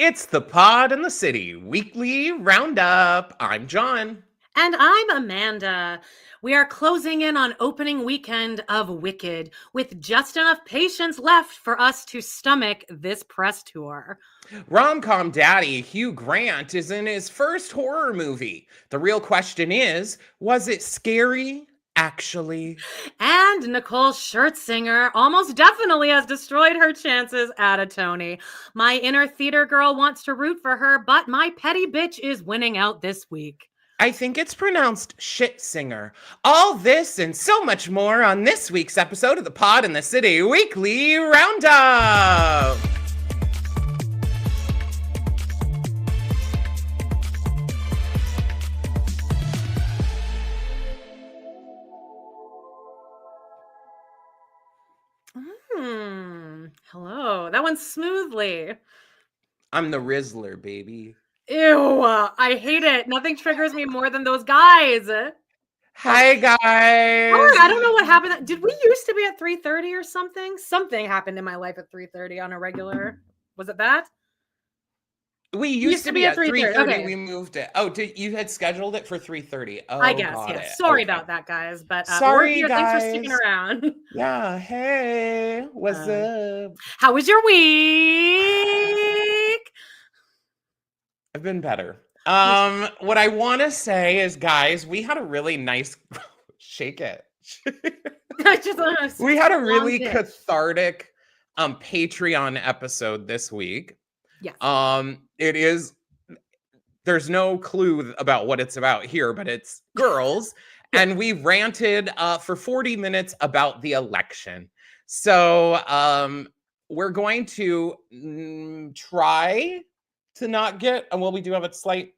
It's the Pod in the City weekly roundup. I'm John. And I'm Amanda. We are closing in on opening weekend of Wicked with just enough patience left for us to stomach this press tour. Rom-com daddy Hugh Grant is in his first horror movie. The real question is, was it scary? Actually. And Nicole Scherzinger almost definitely has destroyed her chances at a Tony. My inner theater girl wants to root for her, but my petty bitch is winning out this week. I think it's pronounced Scherzinger. All this and so much more on this week's episode of the Pod in the City weekly roundup. Hello. That went smoothly. I'm the Rizzler, baby. Ew, I hate it. Nothing triggers me more than those guys. Hi, guys. I don't know what happened. Did we used to be at 3:30 or something? Something happened in my life at 3:30 on a regular. Was it that? We used to be at 3:30. Okay. We moved it. Oh, you had scheduled it for 3:30. Oh, I guess, yes. Sorry about that, guys. But sorry, we're here. guys. Thanks for sticking around. Yeah. Hey, what's up? How was your week? I've been better. What I want to say is, guys, we had a really nice shake it. We had a really cathartic Patreon episode this week. Yes. It is, there's no clue about what it's about here, but it's girls. And we ranted for 40 minutes about the election. So we're going to try to not get, well, we do have a slight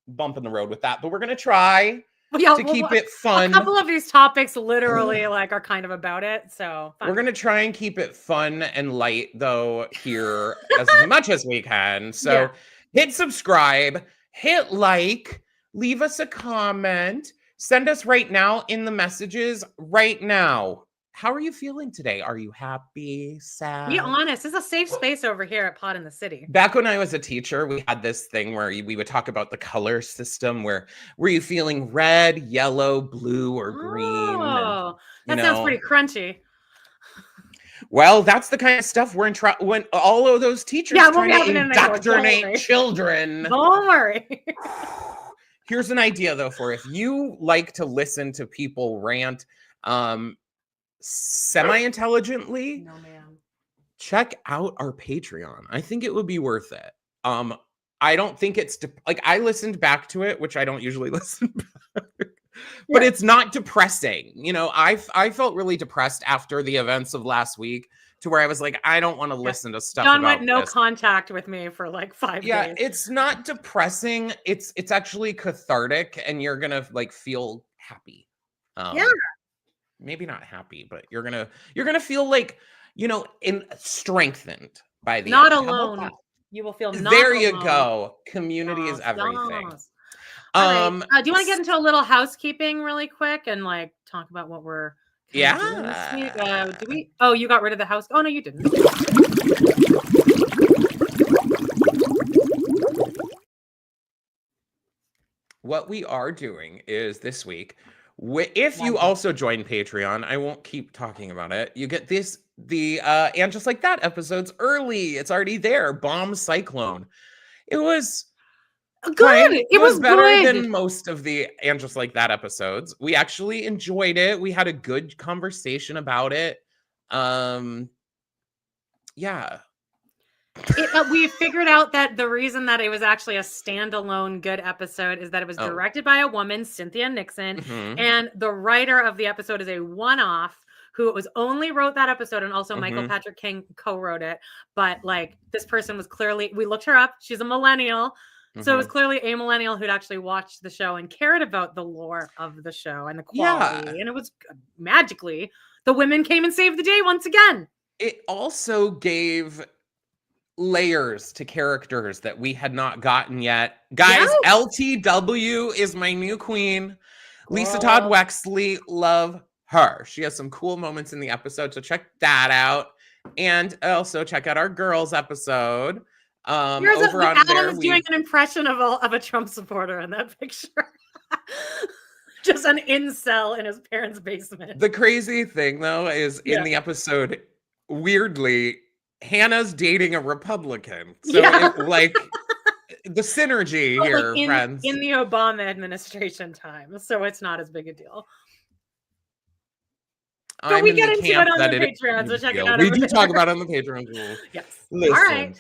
bump in the road with that, but we're going to try to keep it fun. A couple of these topics literally are kind of about it. So we're going to try and keep it fun and light though here as much as we can. So hit subscribe, hit like, leave us a comment, send us right now in the messages right now. How are you feeling today? Are you happy, sad? Be honest. It's a safe space over here at Pod in the City. Back when I was a teacher, we had this thing where we would talk about the color system. Where were you feeling red, yellow, blue, or green? Oh, that sounds pretty crunchy. Well, that's the kind of stuff we're in when all of those teachers trying to indoctrinate children. Don't worry. Here's an idea though, for if you like to listen to people rant, semi-intelligently, no, ma'am. Check out our Patreon. I think it would be worth it. I don't think it's like I listened back to it, which I don't usually listen back, but it's not depressing. You know, I felt really depressed after the events of last week, to where I was like, I don't want to listen to stuff. John went no contact with me for like 5 days. Yeah, it's not depressing. It's actually cathartic, and you're gonna like feel happy. Maybe not happy, but you're gonna feel like, you know, strenggened by the not end. alone. You will feel not there alone. You go. Community is everything. Right. Do you want to get into a little housekeeping really quick and like talk about what we're doing this week? Do we? Oh, you got rid of the house. Oh no, you didn't. What we are doing is this week, if you also join Patreon, I won't keep talking about it. You get and just like that episodes early. It's already there. Bomb Cyclone. It was good. It was better good than most of the and just like that episodes. We actually enjoyed it. We had a good conversation about it. We figured out that the reason that it was actually a standalone good episode is that it was directed by a woman, Cynthia Nixon, and the writer of the episode is a one-off who only wrote that episode, and also Michael Patrick King co-wrote it. But like, this person was clearly, we looked her up, she's a millennial, so it was clearly a millennial who'd actually watched the show and cared about the lore of the show and the quality, and it was magically, the women came and saved the day once again. It also gave layers to characters that we had not gotten yet. Guys, LTW is my new queen. Lisa Todd Wexley, love her. She has some cool moments in the episode, so check that out. And also check out our girls episode. Over on Adam there, is doing an impression of a Trump supporter in that picture. Just an incel in his parents' basement. The crazy thing, though, is in the episode, weirdly, Hannah's dating a Republican. So, the synergy here, friends. In the Obama administration time. So it's not as big a deal. But we get into it on the Patreon, so check it out. We do talk about it on the Patreon. Yes. Listen. All right.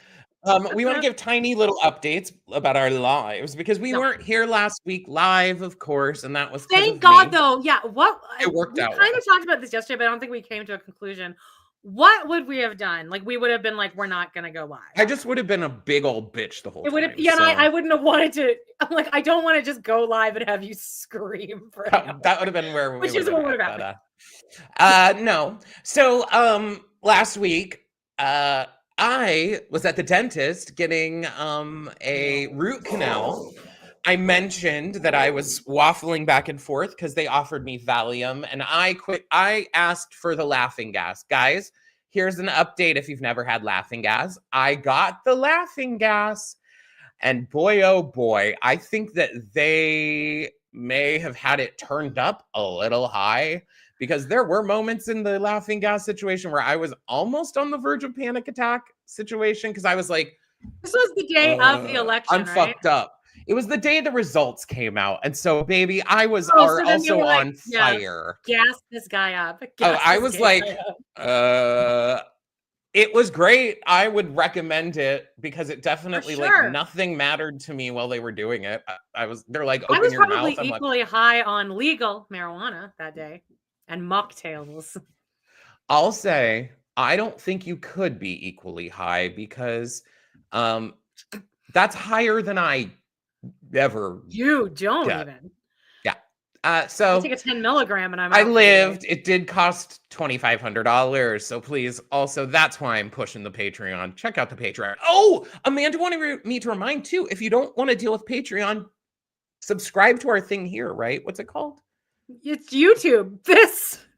We want to give tiny little updates about our lives because we weren't here last week live, of course, and that was thank God, though. Yeah, it worked out. We kind of talked about this yesterday, but I don't think we came to a conclusion. What would we have done? Like, we would have been like, we're not gonna go live. I just would have been a big old bitch the whole time. Yeah, so. I wouldn't have wanted to. I'm like, I don't want to just go live and have you scream for that would have been where which is what would have happened. No. So last week, I was at the dentist getting a root canal. I mentioned that I was waffling back and forth because they offered me Valium, and I asked for the laughing gas. Guys, here's an update if you've never had laughing gas. I got the laughing gas, and boy, oh boy, I think that they may have had it turned up a little high because there were moments in the laughing gas situation where I was almost on the verge of panic attack situation because I was like, this was the day of the election, I'm fucked up. It was the day the results came out. And so, baby, I was also on fire. Gas this guy up. I was like, it was great. I would recommend it because it definitely like nothing mattered to me while they were doing it. They're like, open your mouth. I was probably equally high on legal marijuana that day and mocktails. I'll say, I don't think you could be equally high because that's higher than I ever. You don't even. Yeah. So I take a 10 milligram and I lived. It did cost $2,500. So please, also, that's why I'm pushing the Patreon. Check out the Patreon. Oh, Amanda wanted me to remind too, if you don't want to deal with Patreon, subscribe to our thing here, right? What's it called? It's YouTube.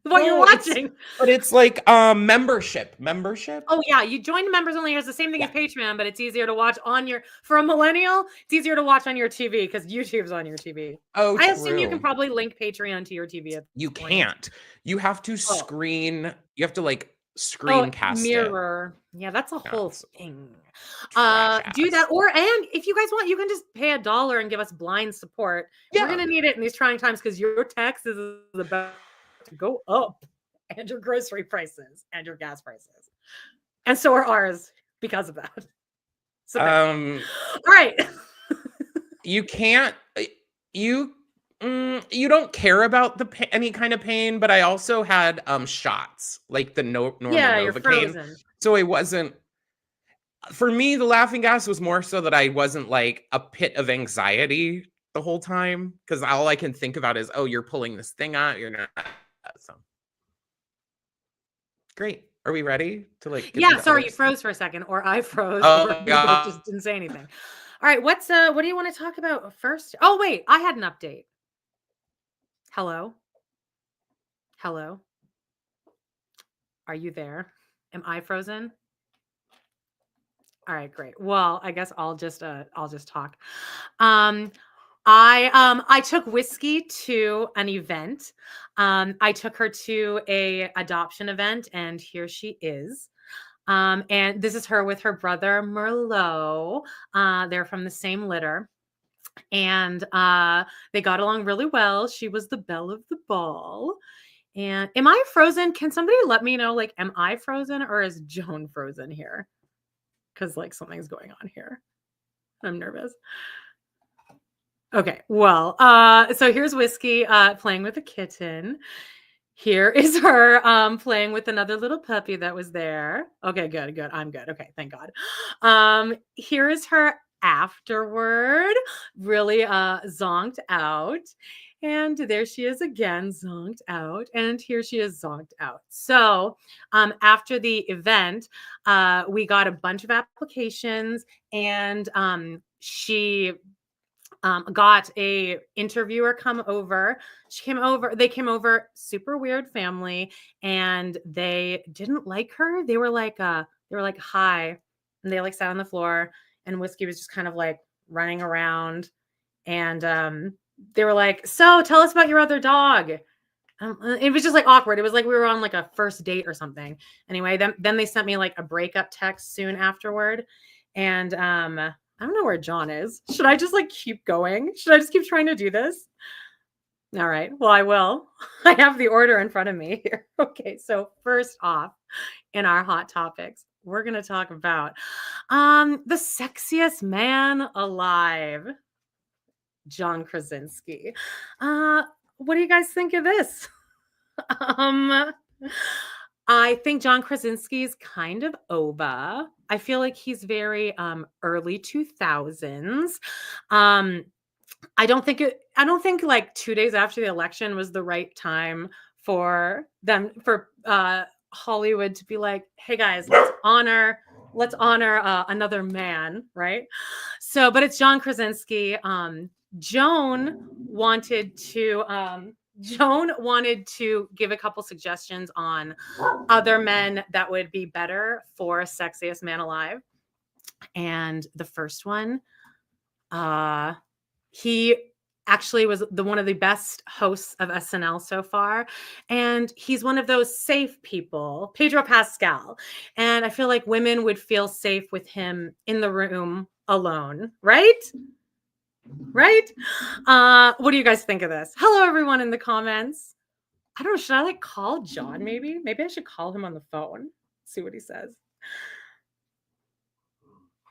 You're watching. But it's like membership. Oh yeah, you join the members only. It's the same thing as Patreon, but it's easier to watch for a millennial. It's easier to watch on your TV because YouTube's on your TV. Oh, I assume you can probably link Patreon to your TV. You can't. You have to screen. You have to like screencast mirror. Yeah, that's a whole thing. Do that, and if you guys want, you can just pay $1 and give us blind support. We're gonna need it in these trying times because your taxes is about to go up, and your grocery prices and your gas prices, and so are ours because of that. So, all right. You can't. You don't care about any kind of pain, but I also had shots like the normal Novocaine, so it wasn't. For me, the laughing gas was more so that I wasn't like a pit of anxiety the whole time because all I can think about is, oh, you're pulling this thing out. You're not. So great. Are we ready to like? Sorry, you froze for a second, or I froze. Oh God. Just didn't say anything. All right, what do you want to talk about first? Oh wait, I had an update. Hello. Are you there? Am I frozen? All right, great. Well, I guess I'll just talk. I took Whiskey to an event. I took her to a adoption event, and here she is. And this is her with her brother Merlot. They're from the same litter, and they got along really well. She was the belle of the ball. And am I frozen? Can somebody let me know? Like, am I frozen or is Joan frozen here? Because like something's going on here. I'm nervous. Okay, well, so here's Whiskey playing with a kitten. Here is her playing with another little puppy that was there. Okay, good. I'm good. Okay, thank God. Here is her afterward, really zonked out. And there she is again, zonked out. And here she is zonked out. So after the event, we got a bunch of applications, and she got a interviewer come over. They came over, super weird family, and they didn't like her. They were like hi, and they like sat on the floor, and Whiskey was just kind of like running around, and they were like, so tell us about your other dog. It was just like awkward. It was like we were on like a first date or something. Anyway, then they sent me like a breakup text soon afterward, and I don't know where John is. Should I just like keep going? Should I just keep trying to do this? All right. Well, I will. I have the order in front of me here. Okay. So first off, in our hot topics, we're going to talk about the sexiest man alive, John Krasinski. What do you guys think of this? I think John Krasinski is kind of over. I feel like he's very early 2000s. I don't think like 2 days after the election was the right time for Hollywood to be like, hey guys, let's honor another man, right? So, but it's John Krasinski. Joan wanted to give a couple suggestions on other men that would be better for Sexiest Man Alive. And the first one, he actually was one of the best hosts of SNL so far. And he's one of those safe people, Pedro Pascal. And I feel like women would feel safe with him in the room alone, right? Right? What do you guys think of this? Hello, everyone in the comments. I don't know. Should I like call John maybe? Maybe I should call him on the phone. See what he says.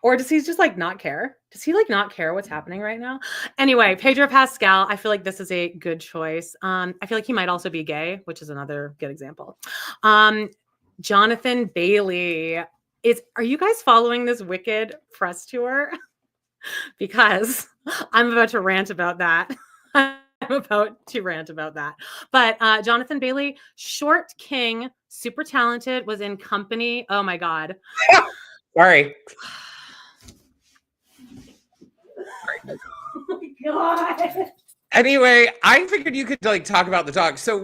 Or does he just like not care? Does he like not care what's happening right now? Anyway, Pedro Pascal, I feel like this is a good choice. I feel like he might also be gay, which is another good example. Jonathan Bailey. Are you guys following this Wicked press tour? Because I'm about to rant about that. But Jonathan Bailey, short king, super talented, was in Company. Oh my God. Sorry. Oh my God. Anyway, I figured you could like talk about the dog. So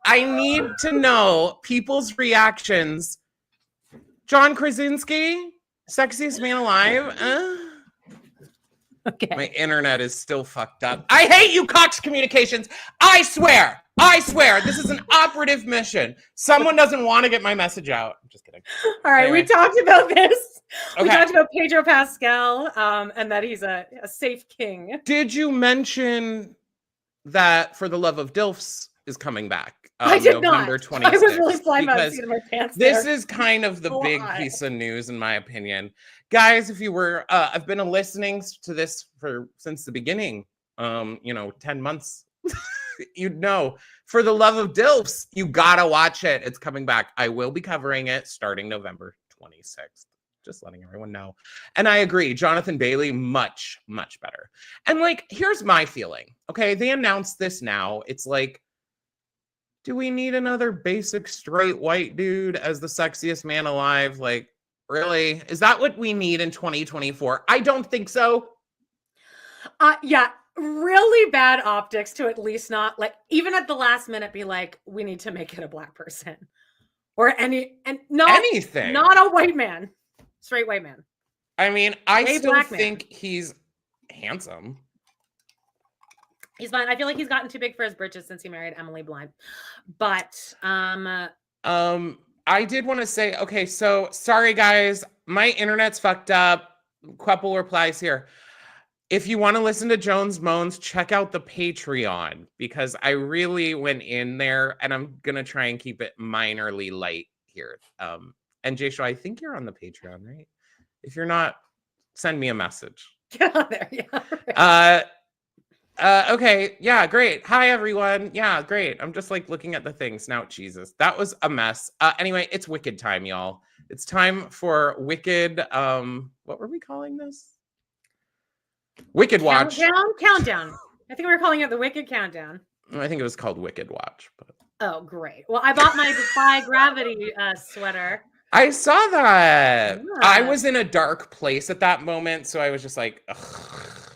I need to know people's reactions. John Krasinski, Sexiest Man Alive. Okay. My internet is still fucked up. I hate you, Cox Communications. I swear, this is an operative mission. Someone doesn't want to get my message out. I'm just kidding. All right, anyway. We talked about this. Okay. We talked about Pedro Pascal, and that he's a safe king. Did you mention that For the Love of Dilfs is coming back? I did November not. 26th. I was really flying by the seat of my pants. This is kind of the big piece of news, in my opinion. Guys, if you were, I've been listening to this since the beginning, 10 months. You'd know. For the Love of Dilfs, you gotta watch it. It's coming back. I will be covering it starting November 26th. Just letting everyone know. And I agree, Jonathan Bailey, much, much better. And like, here's my feeling. Okay, they announced this now. It's like, do we need another basic straight white dude as the sexiest man alive? Like, really? Is that what we need in 2024? I don't think so. Yeah, really bad optics to at least not like even at the last minute be like, we need to make it a black person or anything, not a white man, straight white man. I mean, I still think he's handsome. He's fine. I feel like he's gotten too big for his britches since he married Emily Blunt. But I did want to say, okay, so sorry guys, my internet's fucked up. Couple replies here. If you want to listen to Joan's moans, check out the Patreon because I really went in there and I'm gonna try and keep it minorly light here. And Jay Shaw, I think you're on the Patreon, right? If you're not, send me a message. Get on there, yeah. Right. Okay, yeah, great. Hi, everyone. Yeah, great. I'm just like looking at the things now. Jesus, that was a mess. Anyway, it's Wicked time, y'all. It's time for Wicked. What were we calling this? Wicked Watch. Countdown. I think we were calling it the Wicked Countdown. I think it was called Wicked Watch. But... Oh, great. Well, I bought my Defy Gravity sweater. I saw that. Yeah. I was in a dark place at that moment, so I was just like, ugh.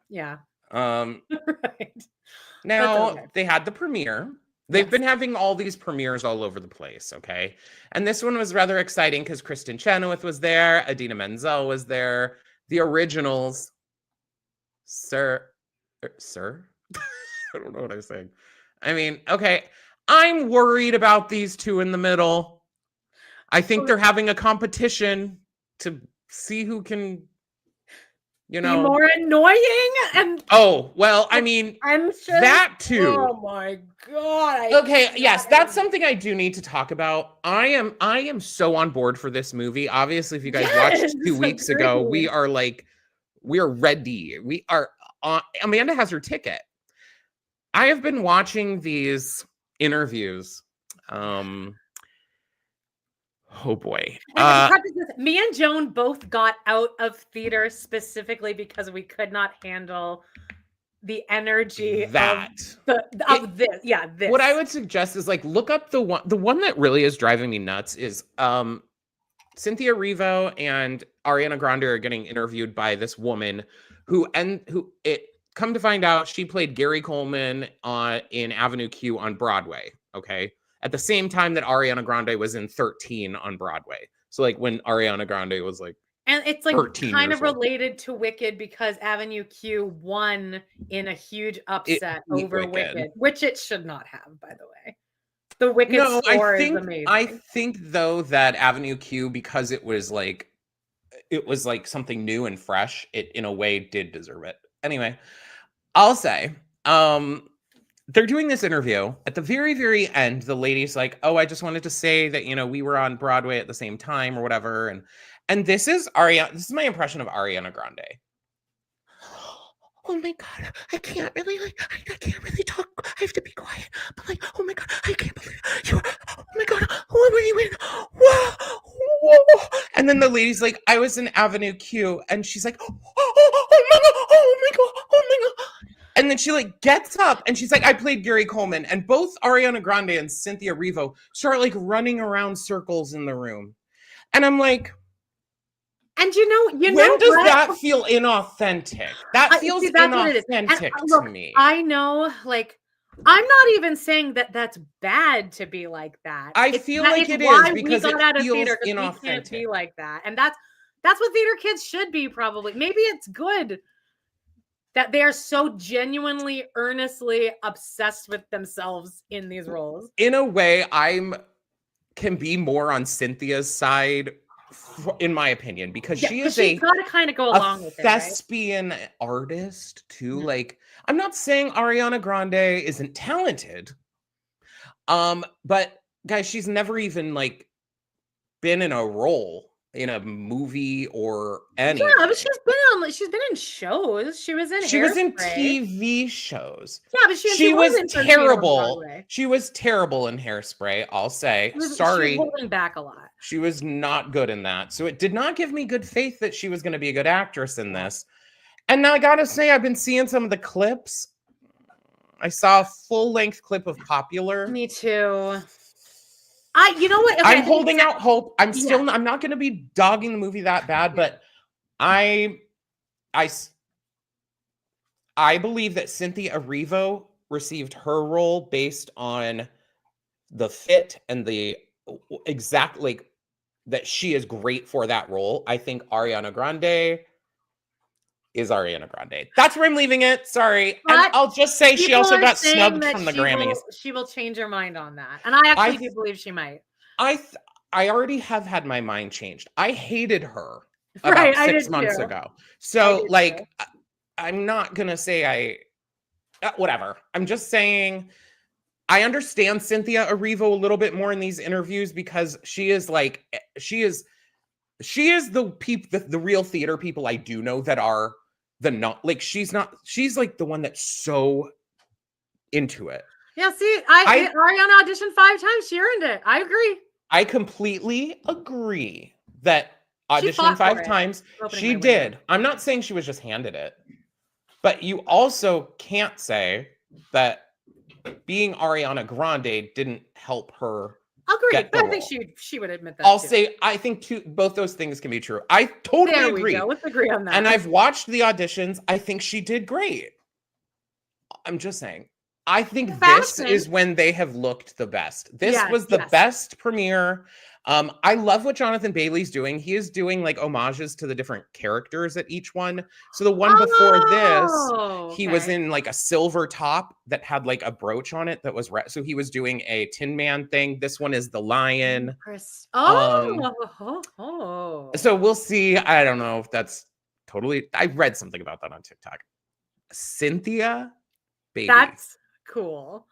Yeah. Right. Now they had the premiere. They've been having all these premieres all over the place, okay? And this one was rather exciting because Kristen Chenoweth was there, Idina Menzel was there, the originals, Sir? I don't know what I'm saying. I mean, okay, I'm worried about these two in the middle. I think they're having a competition to see who can, be more annoying. And I mean, I'm just, that too. Oh my god. Okay, yes, that's something I do need to talk about. I am so on board for this movie. Obviously, if you guys watched 2 weeks ago, we are ready. We are Amanda has her ticket. I have been watching these interviews. Oh boy. Me and Joan both got out of theater specifically because we could not handle the energy of this. Yeah, this. What I would suggest is look up the one that really is driving me nuts is Cynthia Erivo and Ariana Grande are getting interviewed by this woman who come to find out she played Gary Coleman in Avenue Q on Broadway, okay? At the same time that Ariana Grande was in 13 on Broadway. So when Ariana Grande was and it's kind of related to Wicked because Avenue Q won in a huge upset over Wicked, which it should not have, by the way. The Wicked score is amazing. I think though that Avenue Q, because it was something new and fresh, it in a way did deserve it. Anyway, I'll say, they're doing this interview. At the very, very end, the lady's like, oh, I just wanted to say that, we were on Broadway at the same time or whatever. And this is my impression of Ariana Grande. Oh my God, I can't really talk. I have to be quiet. But oh my God, I can't believe you. Oh my God, what were you in? Whoa. And then the lady's like, I was in Avenue Q. And she's like, oh my God. And then she gets up and she's like, I played Gary Coleman. And both Ariana Grande and Cynthia Erivo start running around circles in the room. And I'm like, and when does that feel inauthentic? That feels inauthentic to me. I know, I'm not even saying that that's bad to be like that. I feel like it is because it feels inauthentic. We can't be like that, and that's what theater kids should be. Probably, maybe it's good that they are so genuinely, earnestly obsessed with themselves in these roles. In a way, can be more on Cynthia's side. In my opinion, because she's got to kind of go along with thespian artist too. I'm not saying Ariana Grande isn't talented, but guys, she's never even been in a role in a movie or anything. Yeah, but she's been in shows. She was in TV shows. Yeah, but she was terrible. She was terrible in Hairspray, I'll say. Sorry. She was holding back a lot. She was not good in that. So it did not give me good faith that she was going to be a good actress in this. And now I got to say, I've been seeing some of the clips. I saw a full-length clip of Popular. Me too. You know what? Okay, I'm holding out hope. I'm not going to be dogging the movie that bad, but I believe that Cynthia Erivo received her role based on the fit and the exact that she is great for that role. I think Ariana Grande is Ariana Grande. That's where I'm leaving it. Sorry. But and I'll just say she also got snubbed from the Grammys. She will change her mind on that. And I actually do believe she might. I already have had my mind changed. I hated her about 6 months ago. So I'm not going to say whatever. I'm just saying I understand Cynthia Erivo a little bit more in these interviews because she is the real theater people I do know that are she's the one that's so into it. Yeah, see, Ariana auditioned 5 times. She earned it. I agree. I completely agree that auditioning 5 times. She did. I'm not saying she was just handed it. But you also can't say that being Ariana Grande didn't help her. Agreed. But I think she would admit that. I'll say I think both those things can be true. I totally agree. There we go. Let's agree on that. And I've watched the auditions. I think she did great. I'm just saying. I think this is when they have looked the best. This was the best premiere. I love what Jonathan Bailey's doing. He is doing like homages to the different characters at each one. So the one before this, he was in like a silver top that had like a brooch on it that was so he was doing a Tin Man thing. This one is the lion. So we'll see. I don't know if that's totally. I read something about that on TikTok. Cynthia Baby. That's cool.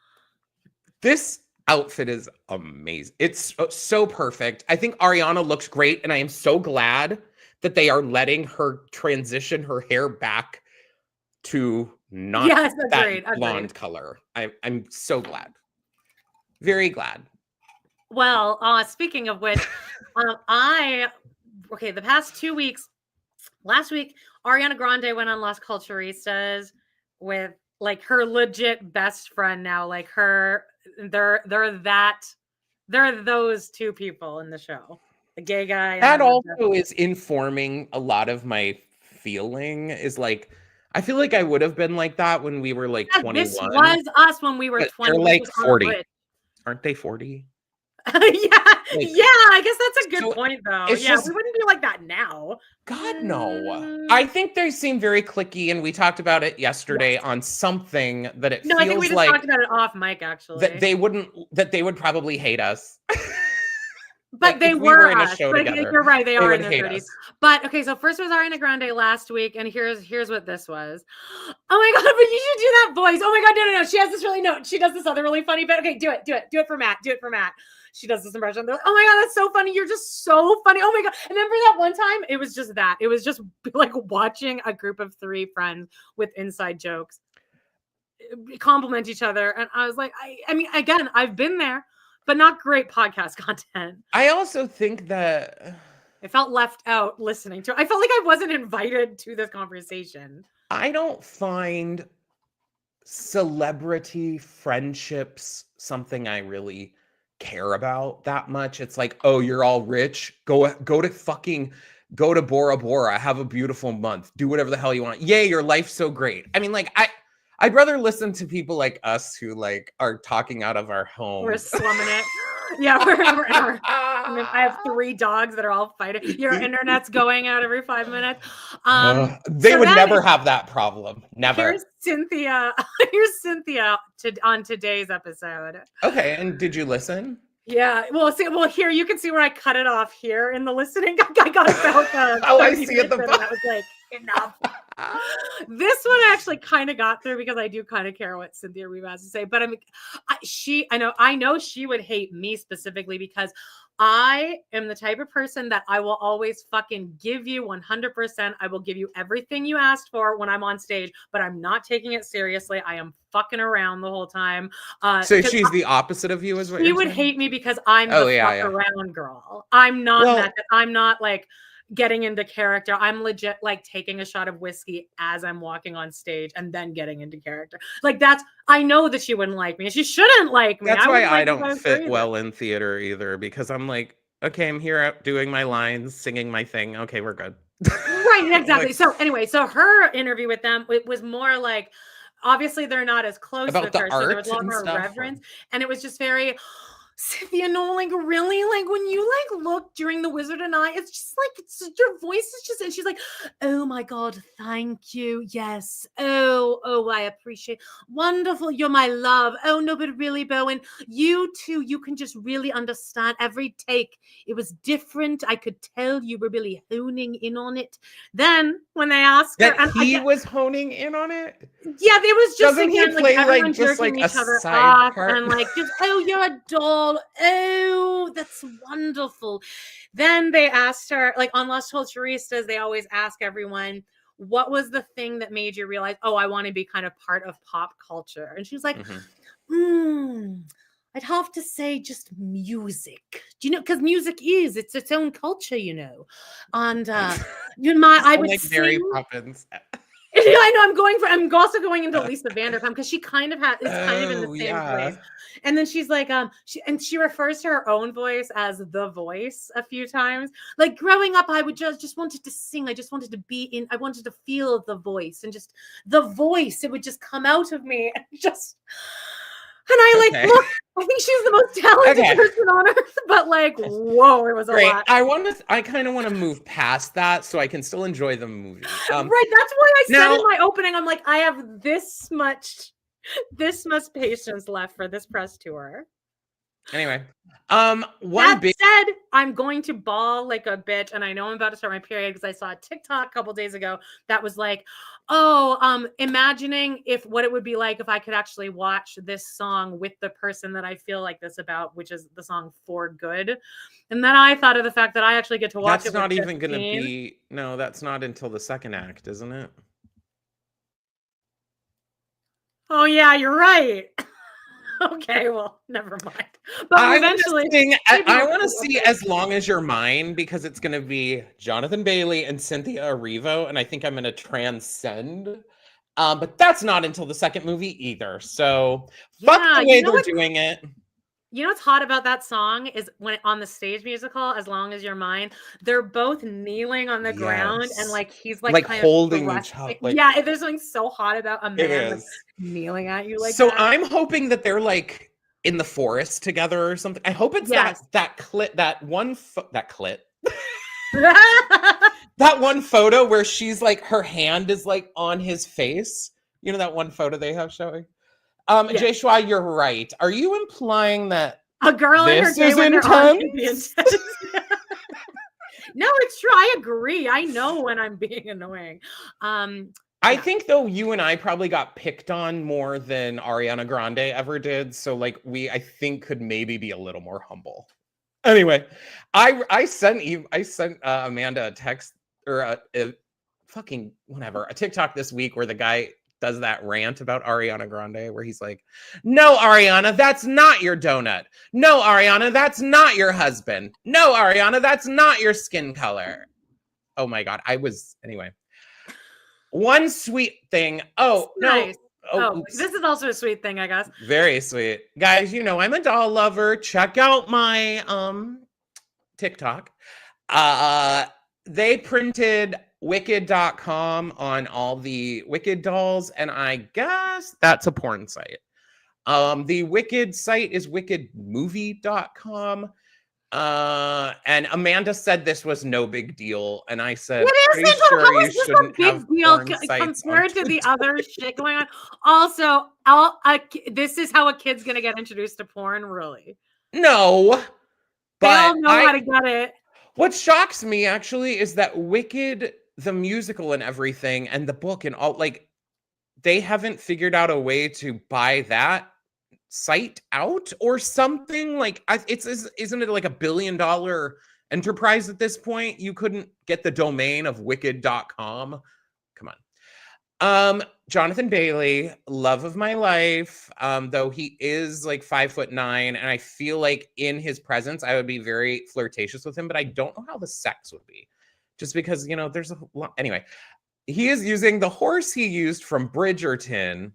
This outfit is amazing. It's so perfect. I think Ariana looks great, and I am so glad that they are letting her transition her hair back to not that blonde color. I'm so glad. Very glad. Well, speaking of which, the past 2 weeks, last week, Ariana Grande went on Las Culturistas with like her legit best friend now. Like they're those two people in the show. The gay guy. That also is informing a lot of my feeling is like, I feel like I would have been like that when we were like 21. This was us when we were 20. They're like 40. Aren't they 40? Yeah, I guess that's a good point, though. Yeah, we wouldn't be like that now. God, no. I think they seem very cliquey, and we talked about it yesterday on something that it feels like. No, I think we just talked about it off mic, actually. That they would probably hate us. But they were in a show together. You're right, they are in their 30s. But okay, so first was Ariana Grande last week, and here's what this was. Oh my god, but you should do that voice. Oh my god, no. She has this she does this other really funny bit. Okay, do it for Matt. She does this impression. Like, oh my god, that's so funny. You're just so funny. Oh my god. And then for that one time, it was just that. It was just like watching a group of 3 friends with inside jokes compliment each other. And I was like, I mean, again, I've been there, but not great podcast content. I also think that I felt left out listening to it. I felt like I wasn't invited to this conversation. I don't find celebrity friendships something I really care about that much. It's like, oh, you're all rich. Go to Bora Bora. Have a beautiful month. Do whatever the hell you want. Yay, your life's so great. I mean, like, I'd rather listen to people like us who like are talking out of our home. We're slumming it. Yeah, I have 3 dogs that are all fighting. Your internet's going out every 5 minutes. They would never have that problem. Never. Here's Cynthia. On today's episode. Okay, and did you listen? Yeah. Well, here you can see where I cut it off here in the listening. I got about I see at the bottom. I was like, enough. This one I actually kind of got through because I do kind of care what Cynthia Reeve has to say. But I know she would hate me specifically because I am the type of person that I will always fucking give you 100%. I will give you everything you asked for when I'm on stage, but I'm not taking it seriously. I am fucking around the whole time. So she's the opposite of you, is what she would hate me because I'm the fuck around girl. I'm not I'm not like getting into character. I'm legit like taking a shot of whiskey as I'm walking on stage and then getting into character. Like I know that she wouldn't like me and she shouldn't like me. That's why I don't fit well in theater either, because I'm like, okay, I'm here doing my lines, singing my thing. Okay, we're good. Right, exactly. So anyway, her interview with them, it was more like, obviously they're not as close about with the her, art so there was a lot more reverence. And it was just very, Cynthia, no, like really, like when you like look during The Wizard and I, it's just like your voice is just, and she's like, oh my god, thank you, yes, oh, I appreciate, wonderful, you're my love. Oh no, but really, Bowen, you too, you can just really understand every take. It was different. I could tell you were really honing in on it. Then when they asked her, and he was honing in on it. Yeah, there was just doesn't again, he play like just like a side off part and like just, oh, you're a doll. Oh, that's wonderful. Then they asked her, like on Las Culturistas, they always ask everyone, what was the thing that made you realize, oh, I want to be kind of part of pop culture? And she was like, I'd have to say just music. Do you know, because music it's its own culture, you know. And I would like sing. Mary Poppins. It I know. I'm also going into Lisa Vanderpump because she kind of is kind of in the same place. And then she's like, she refers to her own voice as the voice a few times. Like growing up, I would just wanted to sing. I just wanted to be in. I wanted to feel the voice and just the voice. It would just come out of me and just. And I like, look, I think she's the most talented person on earth, but like, whoa, it was a lot. I kind of want to move past that so I can still enjoy the movie. Right. That's why I said in my opening, I'm like, I have this much patience left for this press tour. Anyway, said, I'm going to bawl like a bitch, and I know I'm about to start my period because I saw a TikTok a couple days ago that was like, imagining what it would be like if I could actually watch this song with the person that I feel like this about, which is the song For Good. And then I thought of the fact that I actually get to watch it. That's not even going to be. No, that's not until the second act, isn't it? Oh yeah, you're right. Okay, well, never mind. But eventually, I want to see As Long As You're Mine because it's going to be Jonathan Bailey and Cynthia Erivo, and I think I'm going to transcend. But that's not until the second movie either. So fuck the way they're doing it. You know what's hot about that song is when on the stage musical, As Long As You're Mine, they're both kneeling on the ground and like he's like kind holding each other. Yeah, there's something so hot about a man like, kneeling at you like so that. I'm hoping that they're like in the forest together or something. I hope it's that one photo where she's like her hand is like on his face. You know that one photo they have showing? Jay Schwa, you're right. Are you implying that a girl in her day when they're on can be intense? No, it's true. I agree. I know when I'm being annoying. I think though you and I probably got picked on more than Ariana Grande ever did. So like I think could maybe be a little more humble. Anyway, I sent Amanda a text or a TikTok this week where the guy does that rant about Ariana Grande where he's like, no, Ariana, that's not your donut. No, Ariana, that's not your husband. No, Ariana, that's not your skin color. Oh my God. Anyway. One sweet thing. Oh, nice. No. This is also a sweet thing, I guess. Very sweet. Guys, you know, I'm a doll lover. Check out my TikTok. They printed Wicked.com on all the Wicked dolls, and I guess that's a porn site. The Wicked site is wickedmovie.com. And Amanda said this was no big deal, and I said, pretty sure you shouldn't have porn sites compared to the other shit going on. Also, this is how a kid's gonna get introduced to porn, really? No, they all know how to get it. What shocks me actually is that Wicked, the musical and everything, and the book and all, like, they haven't figured out a way to buy that site out or something. Like, isn't it like $1 billion enterprise at this point? You couldn't get the domain of wicked.com. Come on. Jonathan Bailey, love of my life. Though he is like 5'9", and I feel like in his presence I would be very flirtatious with him, but I don't know how the sex would be. Just because, you know, there's a lot. Anyway, he is using the horse he used from Bridgerton,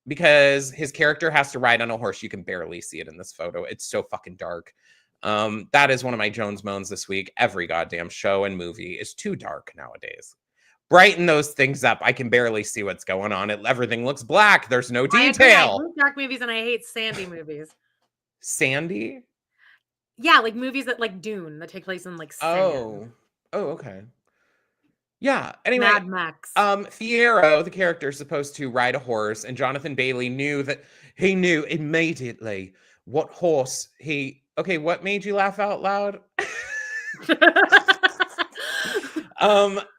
because his character has to ride on a horse. You can barely see it in this photo. It's so fucking dark. That is one of my Jones moans this week. Every goddamn show and movie is too dark nowadays. Brighten those things up. I can barely see what's going on. Everything looks black. There's no detail. I hate dark movies and I hate sandy movies. Sandy? Yeah, like movies that like Dune that take place in like sand. Oh, okay. Yeah. Anyway, Mad Max. Fiyero, the character, is supposed to ride a horse, and Jonathan Bailey knew immediately what horse he. Okay, what made you laugh out loud?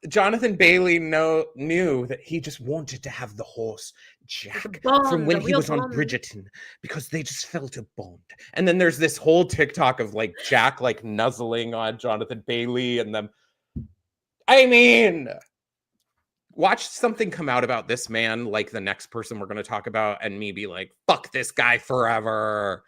Jonathan Bailey knew that he just wanted to have the horse Jack from when he was on Bridgerton because they just felt a bond. And then there's this whole TikTok of like Jack like nuzzling on Jonathan Bailey and them. I mean, watch something come out about this man like the next person we're going to talk about and me be like, fuck this guy forever.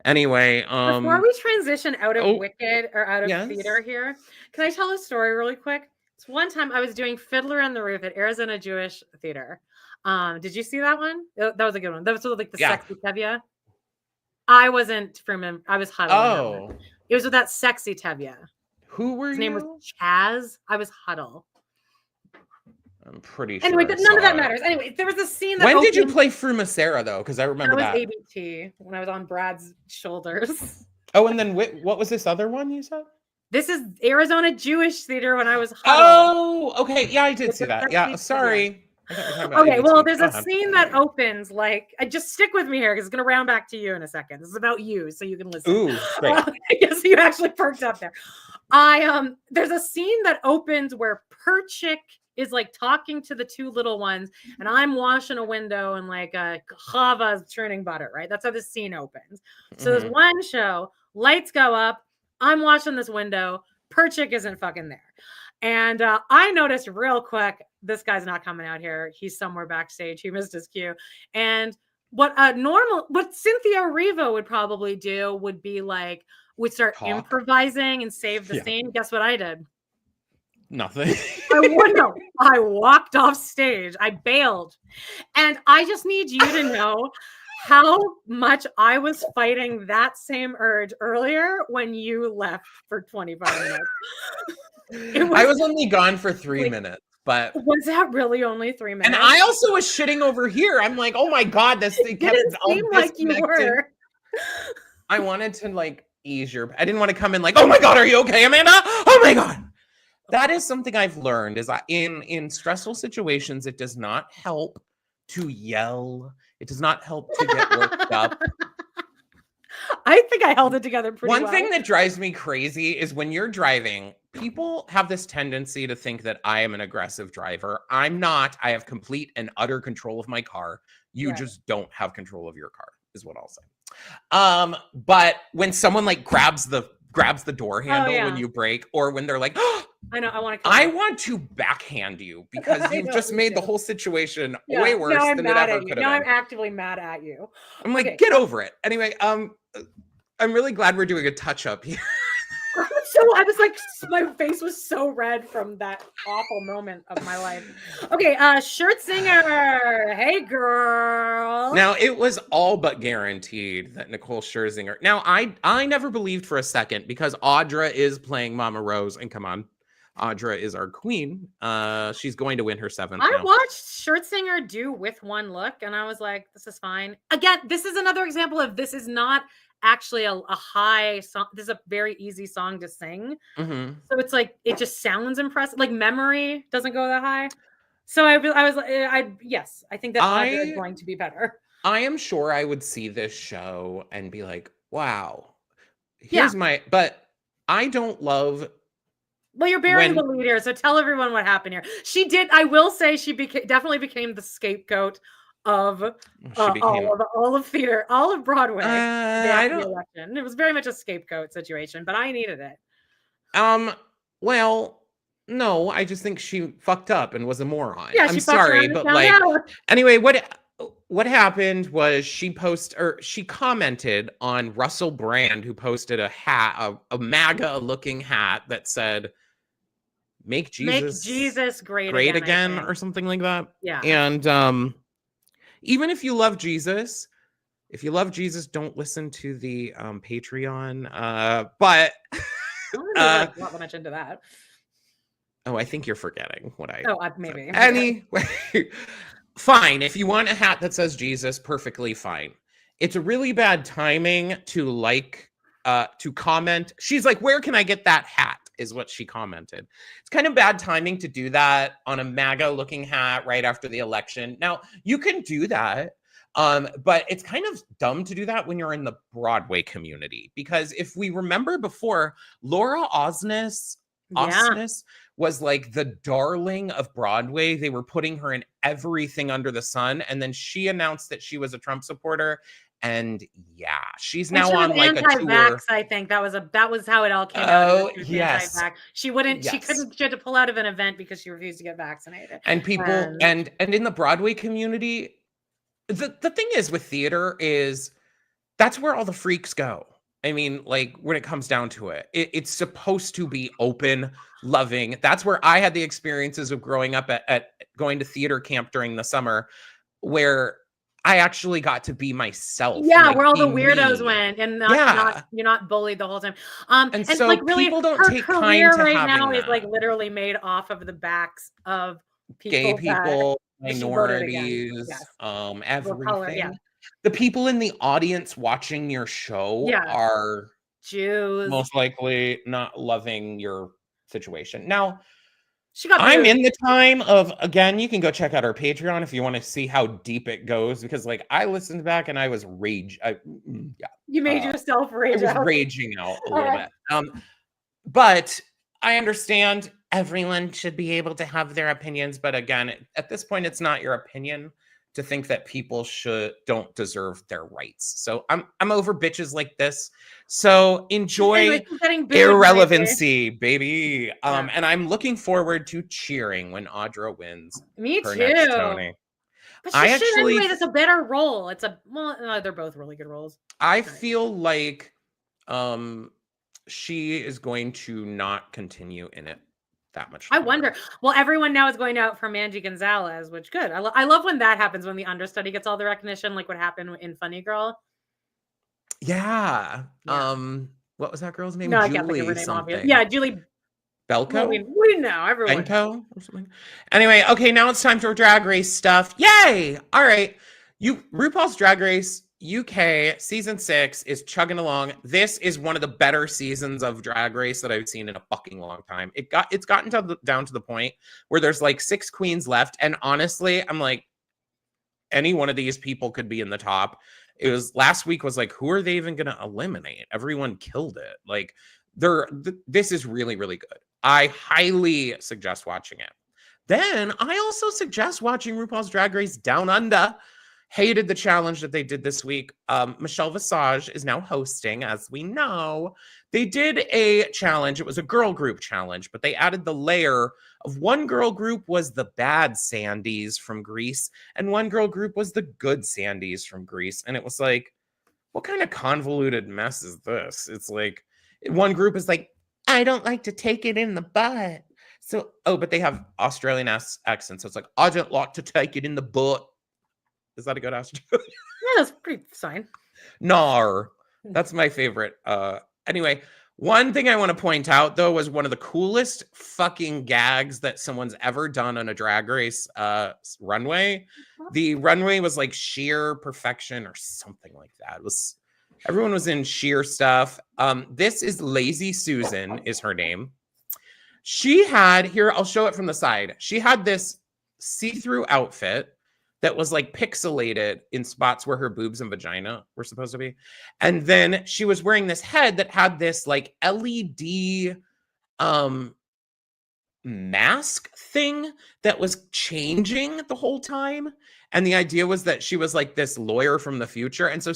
Anyway, before we transition out of Wicked or out of theater here, can I tell a story really quick? This one time I was doing Fiddler on the Roof at Arizona Jewish Theater. Did you see that one? That was a good one. That was sort of like the sexy Tevye. I wasn't from. I was Huddle. Oh, it was with that sexy Tevye. Who were His you? name was Chaz. I was Huddle. I'm pretty sure. Anyway, none of that matters. Anyway, there was a scene that. When did you play Frumacera though? Because I remember that. Was ABT when I was on Brad's shoulders. Oh, and then what was this other one you said? This is Arizona Jewish Theater when I was Huddle. Oh, okay. Yeah, I did see that. Yeah, sorry. Okay, well, there's a scene that opens like, just stick with me here because it's going to round back to you in a second. This is about you, so you can listen. Ooh, great. I guess you actually perked up there. There's a scene that opens where Perchik is like talking to the two little ones, and I'm washing a window and like Chava's churning butter, right? That's how this scene opens. So there's one show, lights go up, I'm washing this window, Perchik isn't fucking there. And I noticed real quick, this guy's not coming out here. He's somewhere backstage. He missed his cue. And what Cynthia Erivo would probably do would be like, would start improvising and save the scene. Guess what I did? Nothing. I walked off stage. I bailed. And I just need you to know how much I was fighting that same urge earlier when you left for 25 minutes. I was only gone for 3 minutes, but was that really only 3 minutes? And I also was shitting over here. I'm like, oh my god, this thing didn't seem like you were. I wanted to like ease your. I didn't want to come in like, oh my god, are you okay, Amanda? Oh my god. That is something I've learned. Is in stressful situations, it does not help to yell. It does not help to get worked up. I think I held it together pretty well. One thing that drives me crazy is when you're driving, people have this tendency to think that I am an aggressive driver. I'm not. I have complete and utter control of my car. You just don't have control of your car, is what I'll say. But when someone like grabs the door handle when you brake, or when they're like, oh, I want to backhand you because you've just made the whole situation way worse than it ever could have been. Now I'm actively mad at you. I'm like, get over it. Anyway, I'm really glad we're doing a touch-up here. So I was like, my face was so red from that awful moment of my life. Okay, Scherzinger. Hey, girl. Now, it was all but guaranteed that Nicole Scherzinger. Now, I never believed for a second because Audra is playing Mama Rose, and come on, Audra is our queen. She's going to win her 7th. I watched Scherzinger do With One Look, and I was like, this is fine. Again, this is another example of this is not actually a high song. This is a very easy song to sing. So it's like, it just sounds impressive. Like Memory doesn't go that high. So I was like, yes, I think that Audra is going to be better. I am sure I would see this show and be like, wow, but I don't love. Well, you're burying the lead here, so tell everyone what happened here. She did. I will say she definitely became the scapegoat of all of theater, all of Broadway. The election. It was very much a scapegoat situation, but I needed it. Well, no, I just think she fucked up and was a moron. Yeah, I'm sorry, but like, anyway, what happened was she commented on Russell Brand, who posted a hat, a MAGA looking hat that said, Make Jesus great again or something like that. Yeah. And even if you love Jesus, don't listen to the Patreon. But not that much into that. Oh, I think you're forgetting what I. Oh, maybe. Anyway, fine. If you want a hat that says Jesus, perfectly fine. It's a really bad timing to comment. She's like, "Where can I get that hat?" Is what she commented. It's kind of bad timing to do that on a MAGA-looking hat right after the election. Now, you can do that, but it's kind of dumb to do that when you're in the Broadway community. Because if we remember before, Laura Osnes was like the darling of Broadway. They were putting her in everything under the sun. And then she announced that she was a Trump supporter. And yeah, she's now on like a tour. I think that was how it all came out. Oh, yes. She wouldn't. Yes. She had to pull out of an event because she refused to get vaccinated. And people and in the Broadway community, the thing is with theater is that's where all the freaks go. I mean, like, when it comes down to it, it's supposed to be open, loving. That's where I had the experiences of growing up at going to theater camp during the summer, where I actually got to be myself. Yeah, like, where all the be weirdos me. went and Yeah. you're not bullied the whole time. And And so like really people don't her take kind career to right having now is like that. literally made off of the backs of Gay people that people, she voted against. minorities, Yes. Or color, yeah. everything. The people in the audience watching your show Yeah. are Jews. most likely not loving your situation. Now, She got I'm moved. in the time of, again, you can go check out our Patreon if you want to see how deep it goes, because like I listened back and I was yeah. You made yourself rage I was out. raging out a little bit. But I understand everyone should be able to have their opinions, but again, at this point, it's not your opinion to think that people don't deserve their rights. So I'm over bitches like this. So enjoy irrelevancy, baby. And I'm looking forward to cheering when Audra wins Me her too. next Tony. But she should anyway. That's a better role. They're both really good roles. I feel like she is going to not continue in it that much longer. I wonder. Well, everyone now is going out from Angie Gonzalez, which good. I love when that happens, when the understudy gets all the recognition, like what happened in Funny Girl. Yeah. What was that girl's name? No, Julie I can't think of her name, something. obviously. Yeah, Julie Belko? Well, we know, everyone. Benko or something. Anyway, okay, now it's time for Drag Race stuff. Yay! All right. RuPaul's Drag Race UK season 6 is chugging along. This is one of the better seasons of Drag Race that I've seen in a fucking long time. It's gotten down to the point where there's like 6 queens left, and honestly, I'm like, any one of these people could be in the top. It was last week was like, who are they even going to eliminate? Everyone killed it. Like, this is really, really good. I highly suggest watching it. Then I also suggest watching RuPaul's Drag Race Down Under. Hated the challenge that they did this week. Michelle Visage is now hosting, as we know. They did a challenge. It was a girl group challenge, but they added the layer of one girl group was the bad Sandys from Greece, and one girl group was the good Sandys from Greece. And it was like, what kind of convoluted mess is this? It's like, one group is like, I don't like to take it in the butt. So, but they have Australian accents. So it's like, I don't like to take it in the butt. Is that a good Australian? Yeah, that's pretty fine. Nar. That's my favorite. Anyway, one thing I want to point out, though, was one of the coolest fucking gags that someone's ever done on a Drag Race runway. The runway was like sheer perfection or something like that. Everyone was in sheer stuff. This is Lazy Susan is her name. She had, here, I'll show it from the side. She had this see-through outfit that was like pixelated in spots where her boobs and vagina were supposed to be. And then she was wearing this head that had this like LED mask thing that was changing the whole time. And the idea was that she was like this lawyer from the future. And so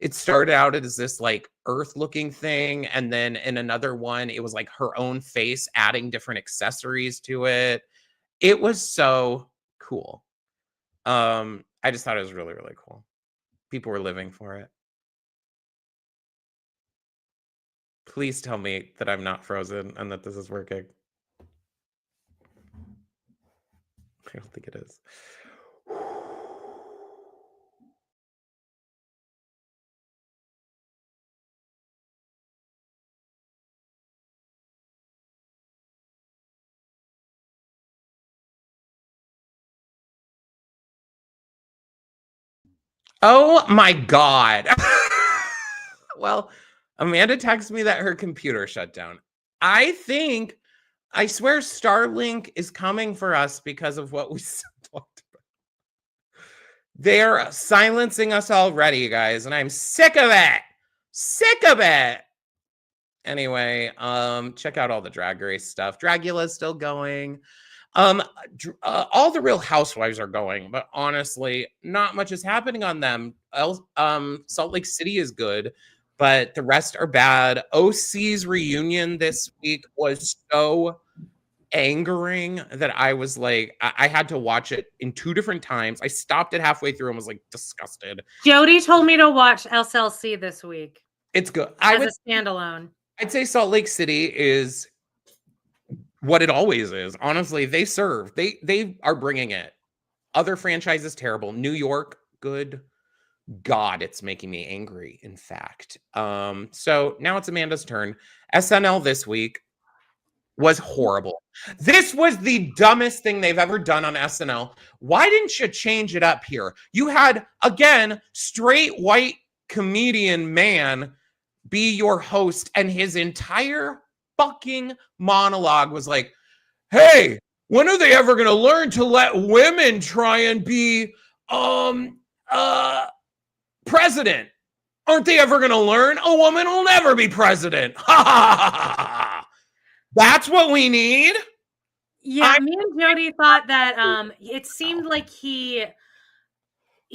it started out as this like earth looking thing. And then in another one, it was like her own face adding different accessories to it. It was so cool. I just thought it was really, really cool. People were living for it. Please tell me that I'm not frozen and that this is working. I don't think it is. Oh my God. Well, Amanda texted me that her computer shut down. I swear Starlink is coming for us because of what we talked about. They're silencing us already, guys, and I'm sick of it. Sick of it. Anyway, check out all the Drag Race stuff. Dragula's still going. All the Real Housewives are going, but honestly, not much is happening on them. Salt Lake City is good, but the rest are bad. OC's reunion this week was so angering that I was like, I had to watch it in 2 different times. I stopped it halfway through and was like disgusted. Jody told me to watch SLC this week. It's good. As a standalone. I'd say Salt Lake City is what it always is. Honestly, they are bringing it. Other franchises, terrible. New York, good. God, it's making me angry, in fact. So now it's Amanda's turn. SNL this week was horrible. This was the dumbest thing they've ever done on SNL. Why didn't you change it up here? You had, again, straight white comedian man be your host, and his entire fucking monologue was like, hey, when are they ever going to learn to let women try and be president? Aren't they ever going to learn? A woman will never be president. Ha ha ha ha ha. That's what we need. Yeah, me and Jody thought that it seemed like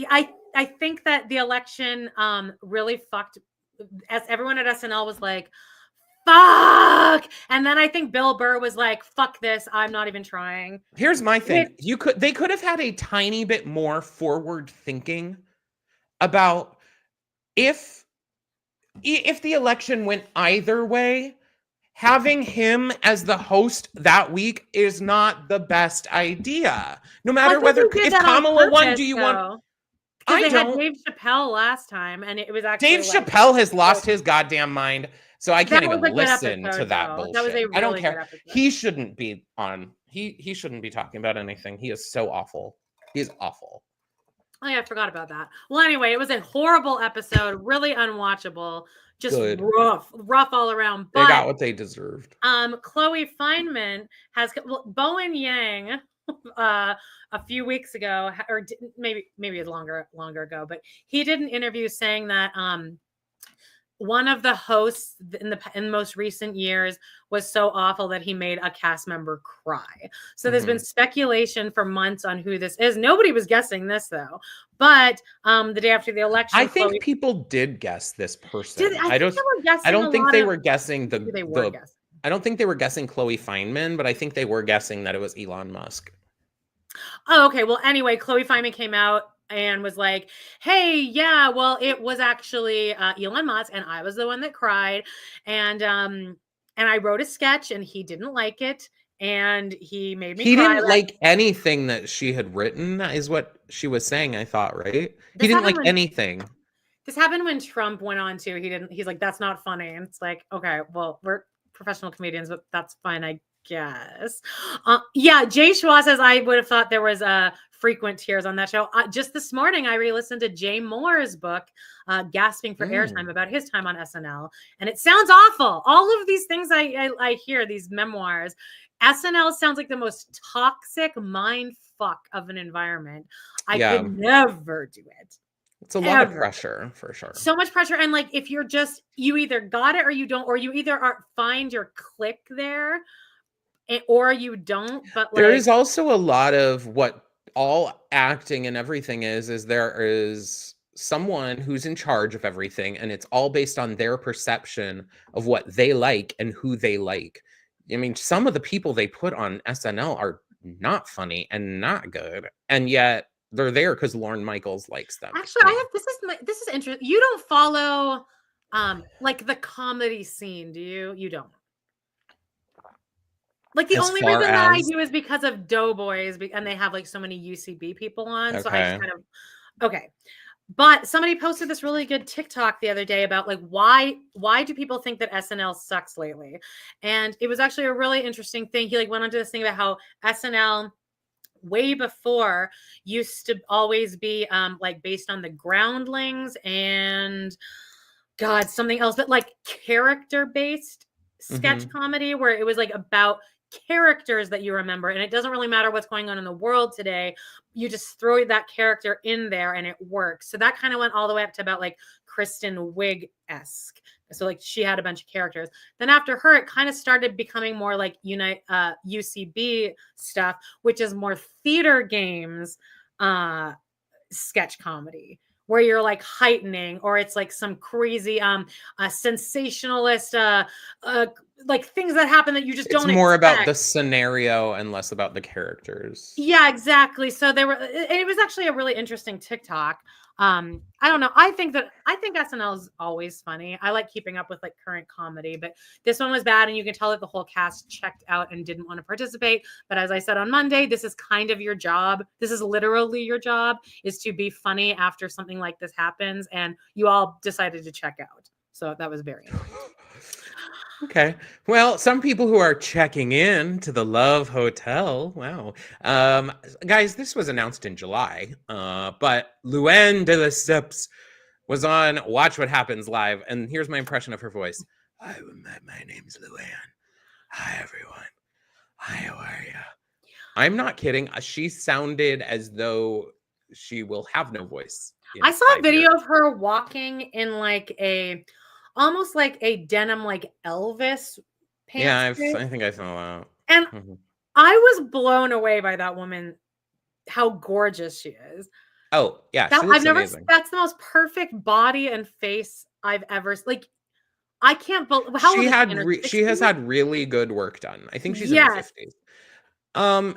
I think that the election really fucked, as everyone at SNL was like, fuck. And then I think Bill Burr was like, fuck this, I'm not even trying. Here's my thing. They could have had a tiny bit more forward thinking about if the election went either way, having him as the host that week is not the best idea. No matter whether if Kamala won, do you want? I don't. Had Dave Chappelle last time, and it was actually Dave Chappelle has lost his goddamn mind, so I can't even listen to that bullshit. That was a really I don't care. Episode. He shouldn't be on. He shouldn't be talking about anything. He is so awful. He's awful. Oh yeah, I forgot about that. Well, anyway, it was a horrible episode, really unwatchable, just rough all around. But, they got what they deserved. Chloe Fineman has Bowen Yang a few weeks ago, or maybe longer ago, but he did an interview saying that one of the hosts in most recent years was so awful that he made a cast member cry. So there's been speculation for months on who this is. Nobody was guessing this though. But the day after the election, I think people did guess this person. I don't think they were guessing I don't think they were guessing Chloe Fineman, but I think they were guessing that it was Elon Musk. Oh, okay. Well, anyway, Chloe Fineman came out and was like, hey, yeah, well, it was actually Elon Musk, and I was the one that cried. And I wrote a sketch, and he didn't like it, and he made me cry. He didn't like anything that she had written, is what she was saying, I thought, right? He didn't like anything. This happened when Trump went on too. He's like, that's not funny. And it's like, okay, well, we're professional comedians, but that's fine, I guess. Yeah, Jay Schwa says, I would have thought there was frequent tears on that show. Just this morning, I re-listened to Jay Moore's book, Gasping for Airtime, about his time on SNL. And it sounds awful. All of these things I hear, these memoirs, SNL sounds like the most toxic mind fuck of an environment. I could never do it. It's a lot of pressure, for sure. So much pressure. And like, if you're just, you either got it or you don't, or you either find your click there or you don't. But there is also a lot of what all acting and everything is there is someone who's in charge of everything, and it's all based on their perception of what they like and who they like. I mean, some of the people they put on SNL are not funny and not good, and yet they're there because Lorne Michaels likes them. Actually, this is interesting. You don't follow like the comedy scene, do you? You don't. Like the only reason that I do is because of Doughboys, and they have like so many UCB people on. Okay. So I just kind of But somebody posted this really good TikTok the other day about like why do people think that SNL sucks lately? And it was actually a really interesting thing. He like went on to this thing about how SNL way before used to always be like based on the Groundlings and something else, but like character based sketch comedy where it was like about characters that you remember, and it doesn't really matter what's going on in the world today. You just throw that character in there and it works. So that kind of went all the way up to about like Kristen Wiig-esque. So like she had a bunch of characters. Then after her, it kind of started becoming more like UCB stuff, which is more theater games sketch comedy, where you're like heightening, or it's like some crazy sensationalist like things that happen that you just don't expect. It's more about the scenario and less about the characters. Yeah, exactly. So it was actually a really interesting TikTok. I don't know. I think SNL is always funny. I like keeping up with like current comedy, but this one was bad, and you can tell that the whole cast checked out and didn't want to participate. But as I said on Monday, this is kind of your job. This is literally your job, is to be funny after something like this happens, and you all decided to check out. So that was very annoying. Okay. Well, some people who are checking in to the Love Hotel. Wow. Guys, this was announced in July, but Luann de Lesseps was on Watch What Happens Live, and here's my impression of her voice. Hi, my name's Luann. Hi, everyone. Hi, how are you? I'm not kidding. She sounded as though she will have no voice. I saw a video of her walking in like almost like a denim like Elvis pants. Yeah, I think I saw that. And I was blown away by that woman, how gorgeous she is. Oh, yeah, she looks amazing. That's the most perfect body and face I've ever, like, I can't believe how she has had really good work done. I think she's in her 50s.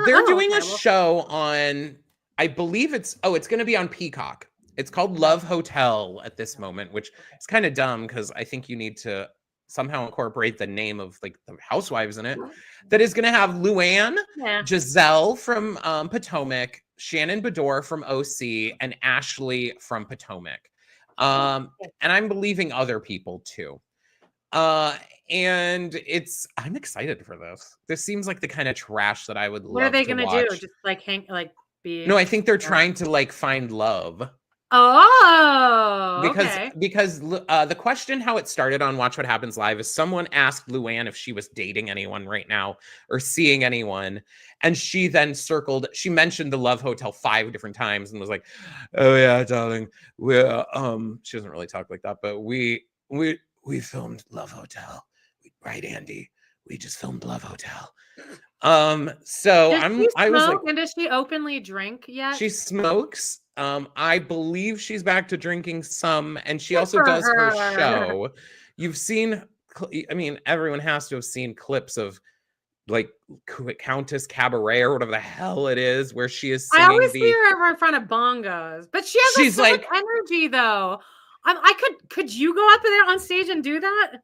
They're doing a show on, I believe it's going to be on Peacock. It's called Love Hotel at this moment, which is kind of dumb because I think you need to somehow incorporate the name of like the housewives in it. That is going to have Luann, Giselle from Potomac, Shannon Bedore from OC, and Ashley from Potomac. And I'm believing other people too. And I'm excited for this. This seems like the kind of trash that I would love to watch. What are they going to do? Just like No, I think they're trying to like find love. Oh, because the question how it started on Watch What Happens Live is someone asked Luann if she was dating anyone right now or seeing anyone, and she then she mentioned the Love Hotel 5 different times and was like, "Oh yeah, darling, we're she doesn't really talk like that, but we filmed Love Hotel, right, Andy? We just filmed Love Hotel." So I was like, and does she openly drink yet? She smokes. I believe she's back to drinking some, and she also does her show. You've seen, I mean, everyone has to have seen clips of like Countess Cabaret or whatever the hell it is, where she is singing. I always see her in front of bongos, but she's so much energy though. Could you go up there on stage and do that?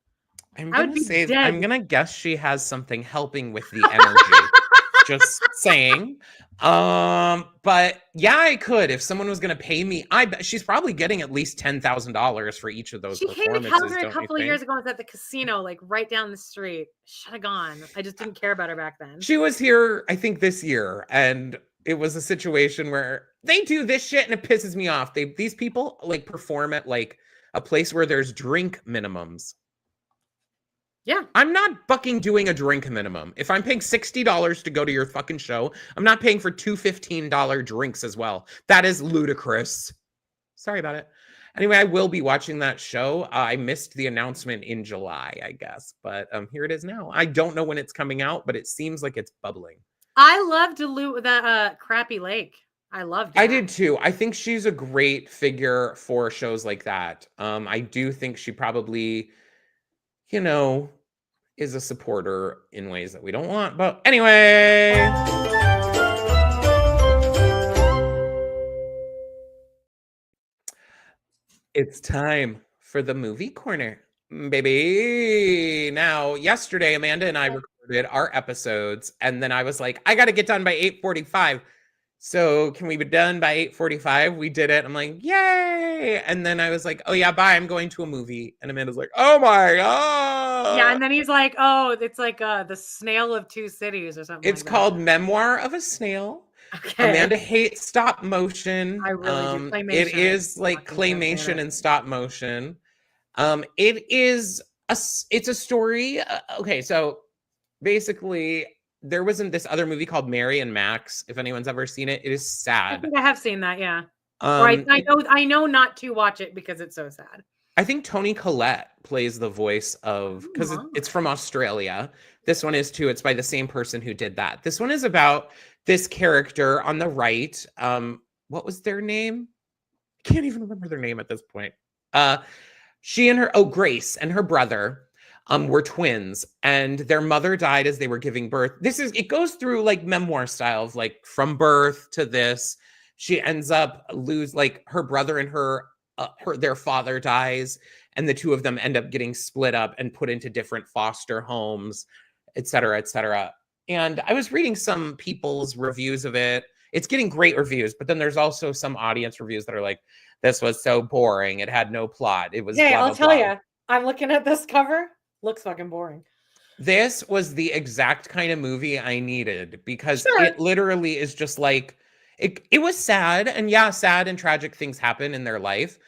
I'm gonna guess she has something helping with the energy. Just saying. But yeah, I could if someone was gonna pay me. I bet she's probably getting at least $10,000 for each of those. She came to Calgary a couple of years ago. I was at the casino, like right down the street. Should have gone. I just didn't care about her back then. She was here, I think, this year, and it was a situation where they do this shit, and it pisses me off. These people like perform at like a place where there's drink minimums. Yeah. I'm not fucking doing a drink minimum. If I'm paying $60 to go to your fucking show, I'm not paying for two $15 drinks as well. That is ludicrous. Sorry about it. Anyway, I will be watching that show. I missed the announcement in July, I guess. But here it is now. I don't know when it's coming out, but it seems like it's bubbling. I loved that Crappy Lake. I loved it. I did too. I think she's a great figure for shows like that. I do think she probably, is a supporter in ways that we don't want. But anyway. It's time for the movie corner, baby. Now, yesterday, Amanda and I recorded our episodes, and then I was like, I got to get done by 8:45. So can we be done by 8:45? We did it. I'm like, yay. And then I was like, oh yeah, bye. I'm going to a movie. And Amanda's like, oh my God. Yeah. And then he's like, oh, it's like the Snail of Two Cities or something. It's called Memoir of a Snail. Okay. Amanda hates stop motion. I really do. Claymation. It is like claymation and stop motion. It's a story. Okay. So basically, there wasn't this other movie called Mary and Max. If anyone's ever seen it, it is sad. I think I have seen that. Yeah. I know not to watch it because it's so sad. I think Toni Collette plays the voice of, because it's from Australia. This one is too. It's by the same person who did that. This one is about this character on the right. What was their name? I can't even remember their name at this point. She and Grace and her brother were twins, and their mother died as they were giving birth. It goes through like memoir style of like from birth to this. she ends up like her brother and their father dies, and the two of them end up getting split up and put into different foster homes, et cetera, et cetera. And I was reading some people's reviews of it. It's getting great reviews, but then there's also some audience reviews that are like, this was so boring. It had no plot. It was yeah, blah, I'll blah, tell blah. you. I'm looking at this cover. Looks fucking boring. This was the exact kind of movie I needed, because it literally is just like, it was sad, and yeah, sad and tragic things happen in their life,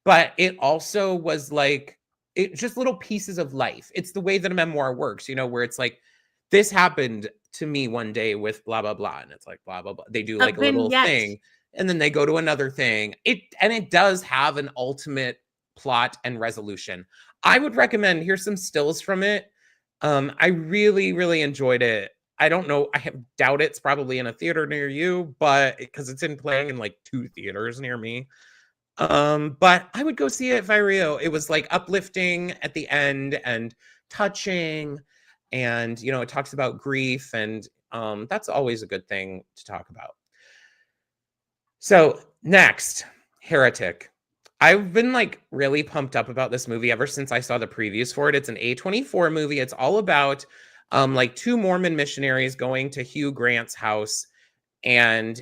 but it also was like, it just little pieces of life. It's the way that a memoir works, where it's like, this happened to me one day with blah, blah, blah. And it's like, blah, blah, blah. They do like a little thing, and then they go to another thing. It does have an ultimate plot and resolution. I would recommend, here's some stills from it. I really, really enjoyed it. I don't know. I doubt it's probably in a theater near you, but because it's playing in like 2 theaters near me. But I would go see it if I were you. It was like uplifting at the end and touching, and it talks about grief, and that's always a good thing to talk about. So next, Heretic. I've been like really pumped up about this movie ever since I saw the previews for it. It's an A24 movie. It's all about like 2 Mormon missionaries going to Hugh Grant's house, and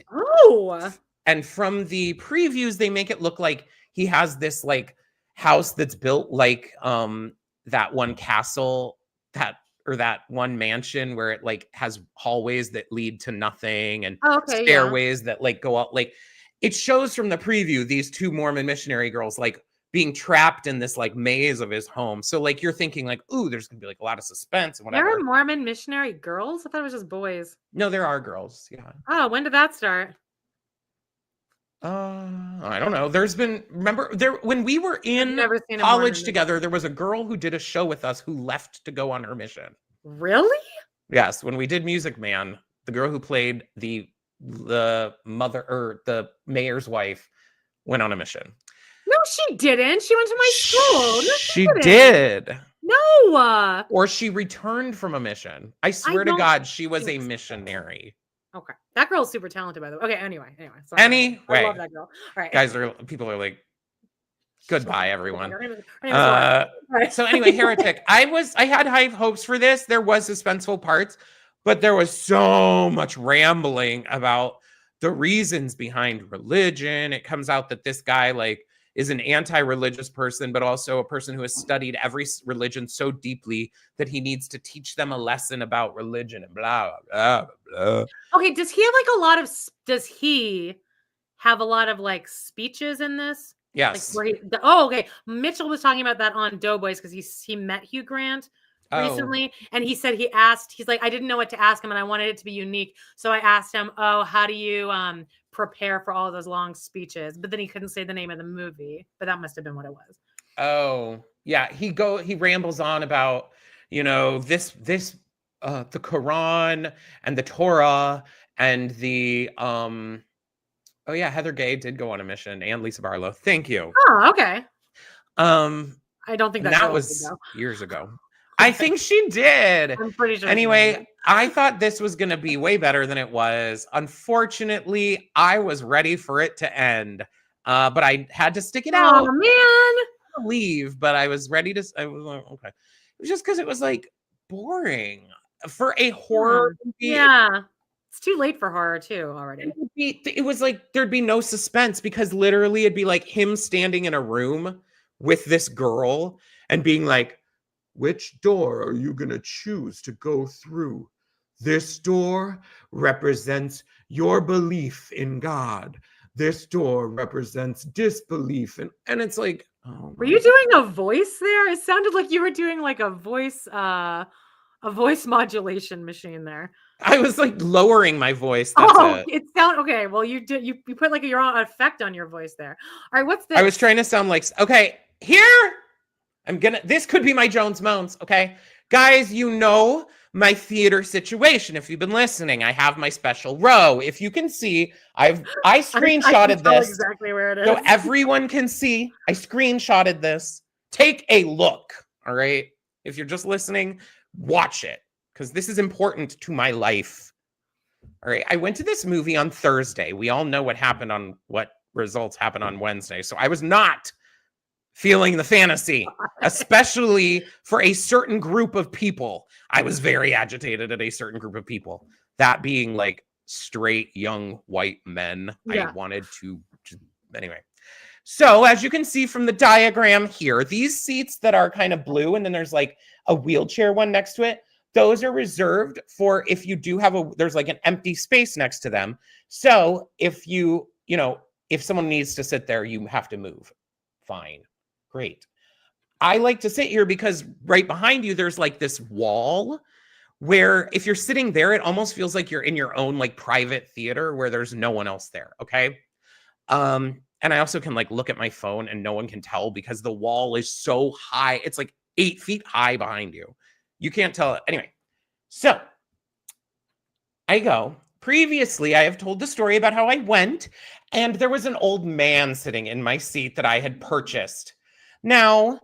from the previews they make it look like he has this like house that's built like that one castle that one mansion where it like has hallways that lead to nothing, and stairways that like go out. Like, it shows from the preview these 2 Mormon missionary girls like being trapped in this like maze of his home. So like you're thinking like, ooh, there's gonna be like a lot of suspense and whatever. There are Mormon missionary girls? I thought it was just boys. No, there are girls. Yeah. Oh, when did that start? I don't know. Remember when we were in college together, there was a girl who did a show with us who left to go on her mission. Really? Yes. When we did Music Man, the girl who played the mother, or the mayor's wife, went on a mission. No, she didn't. She went to my school. No, she did. No. Or she returned from a mission. I swear to God, she was a missionary. Okay. That girl's super talented, by the way. Okay, anyway. Anyway. I love that girl. All right. Guys, people are like, goodbye, everyone. So anyway, Heretic. I had high hopes for this. There was suspenseful parts, but there was so much rambling about the reasons behind religion. It comes out that this guy like is an anti-religious person, but also a person who has studied every religion so deeply that he needs to teach them a lesson about religion and blah, blah, blah, blah. Okay, does he have a lot of like speeches in this? Yes. Like okay. Mitchell was talking about that on Doughboys because he met Hugh Grant recently, and he said he's like, I didn't know what to ask him, and I wanted it to be unique, so I asked him, how do you prepare for all those long speeches? But then he couldn't say the name of the movie, but that must have been what it was. Oh yeah, he rambles on about this the Quran and the Torah and the oh yeah, Heather Gay did go on a mission, and Lisa Barlow. Thank you. Oh, okay. I don't think that was years ago. I think she did. I'm pretty sure. Anyway, I thought this was going to be way better than it was. Unfortunately, I was ready for it to end, but I had to stick it out. Oh man, leave. But I was ready to. I was like, okay. It was just because it was like boring for a horror movie. Yeah, it's too late for horror too already. It was like there'd be no suspense, because literally it'd be like him standing in a room with this girl and being like, which door are you going to choose to go through? This door represents your belief in God. This door represents disbelief. And it's like, oh, were you doing a voice there? It sounded like you were doing like a voice modulation machine there. I was like lowering my voice. That's it sounded okay. Well, you did. You put like your own effect on your voice there. All right, what's this? I was trying to sound like, okay, here. This could be my Jones Moans, okay? Guys, my theater situation. If you've been listening, I have my special row. If you can see, I screenshotted this. Exactly where it is. So everyone can see. I screenshotted this. Take a look, all right? If you're just listening, watch it, because this is important to my life. All right. I went to this movie on Thursday. We all know what results happen on Wednesday. So I was not feeling the fantasy, especially for a certain group of people. I was very agitated at a certain group of people, that being like straight young white men. I wanted to, anyway. So as you can see from the diagram here, these seats that are kind of blue and then there's like a wheelchair one next to it, those are reserved for if you do have there's like an empty space next to them. So if if someone needs to sit there, you have to move. Fine. Great. I like to sit here because right behind you, there's like this wall where if you're sitting there, it almost feels like you're in your own like private theater where there's no one else there. Okay. And I also can like look at my phone and no one can tell because the wall is so high. It's like 8 feet high behind you. You can't tell it. Anyway, so I go. Previously, I have told the story about how I went and there was an old man sitting in my seat that I had purchased. Now,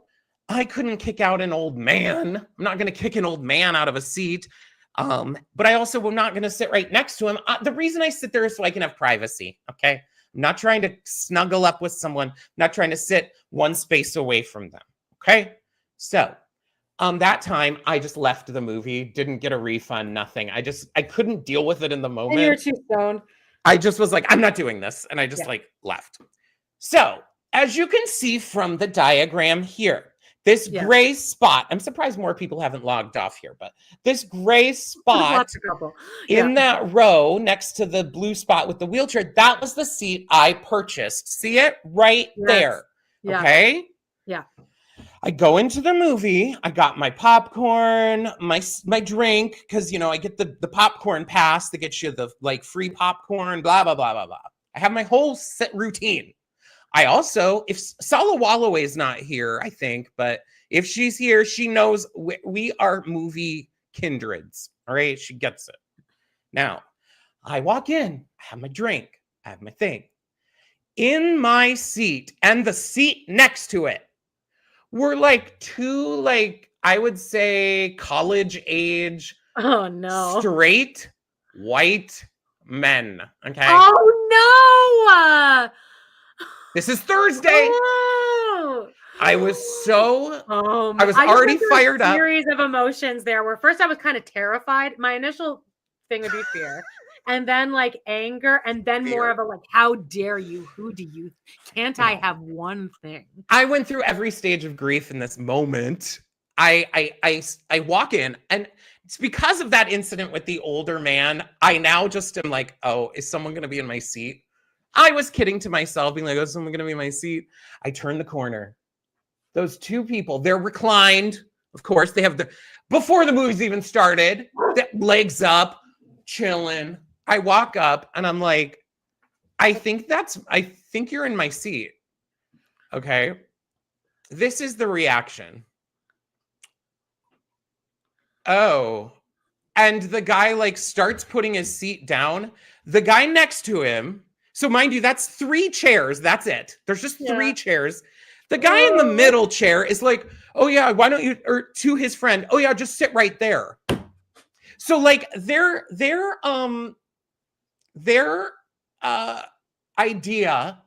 I couldn't kick out an old man. I'm not going to kick an old man out of a seat. But I also am not going to sit right next to him. The reason I sit there is so I can have privacy. Okay. I'm not trying to snuggle up with someone. I'm not trying to sit one space away from them. Okay. So that time I just left the movie, didn't get a refund, nothing. I couldn't deal with it in the moment. And you're too stoned. I just was like, I'm not doing this. And I just like left. So as you can see from the diagram here, this gray spot, I'm surprised more people haven't logged off here, but this gray spot in that row next to the blue spot with the wheelchair, that was the seat I purchased. See it right there. Okay. Yeah. I go into the movie. I got my popcorn, my drink, because I get the popcorn pass that gets you the like free popcorn, blah, blah, blah, blah, blah. I have my whole set routine. I also, if Sala Walloway is not here, I think, but if she's here, she knows we are movie kindreds. All right. She gets it. Now, I walk in, I have my drink, I have my thing. In my seat and the seat next to it were like two, like, I would say college age. Oh, no. Straight white men. Okay. Oh, no. This is Thursday. Oh. I was so, I was already fired up. Series of emotions there where first I was kind of terrified. My initial thing would be fear. And then like anger, and then more of a like, how dare you? Who do you? Can't I have one thing? I went through every stage of grief in this moment. I walk in, and it's because of that incident with the older man. I now just am like, oh, is someone going to be in my seat? I was kidding to myself, being like, oh, is someone going to be in my seat? I turn the corner. Those two people, they're reclined. Of course, they have before the movie's even started, legs up, chilling. I walk up and I'm like, I think you're in my seat. Okay. This is the reaction. Oh. And the guy like starts putting his seat down. The guy next to him. So mind you, that's 3 chairs. That's it. There's just 3 chairs. The guy in the middle chair is like, oh yeah, why don't you, or to his friend, oh yeah, just sit right there. So like their idea,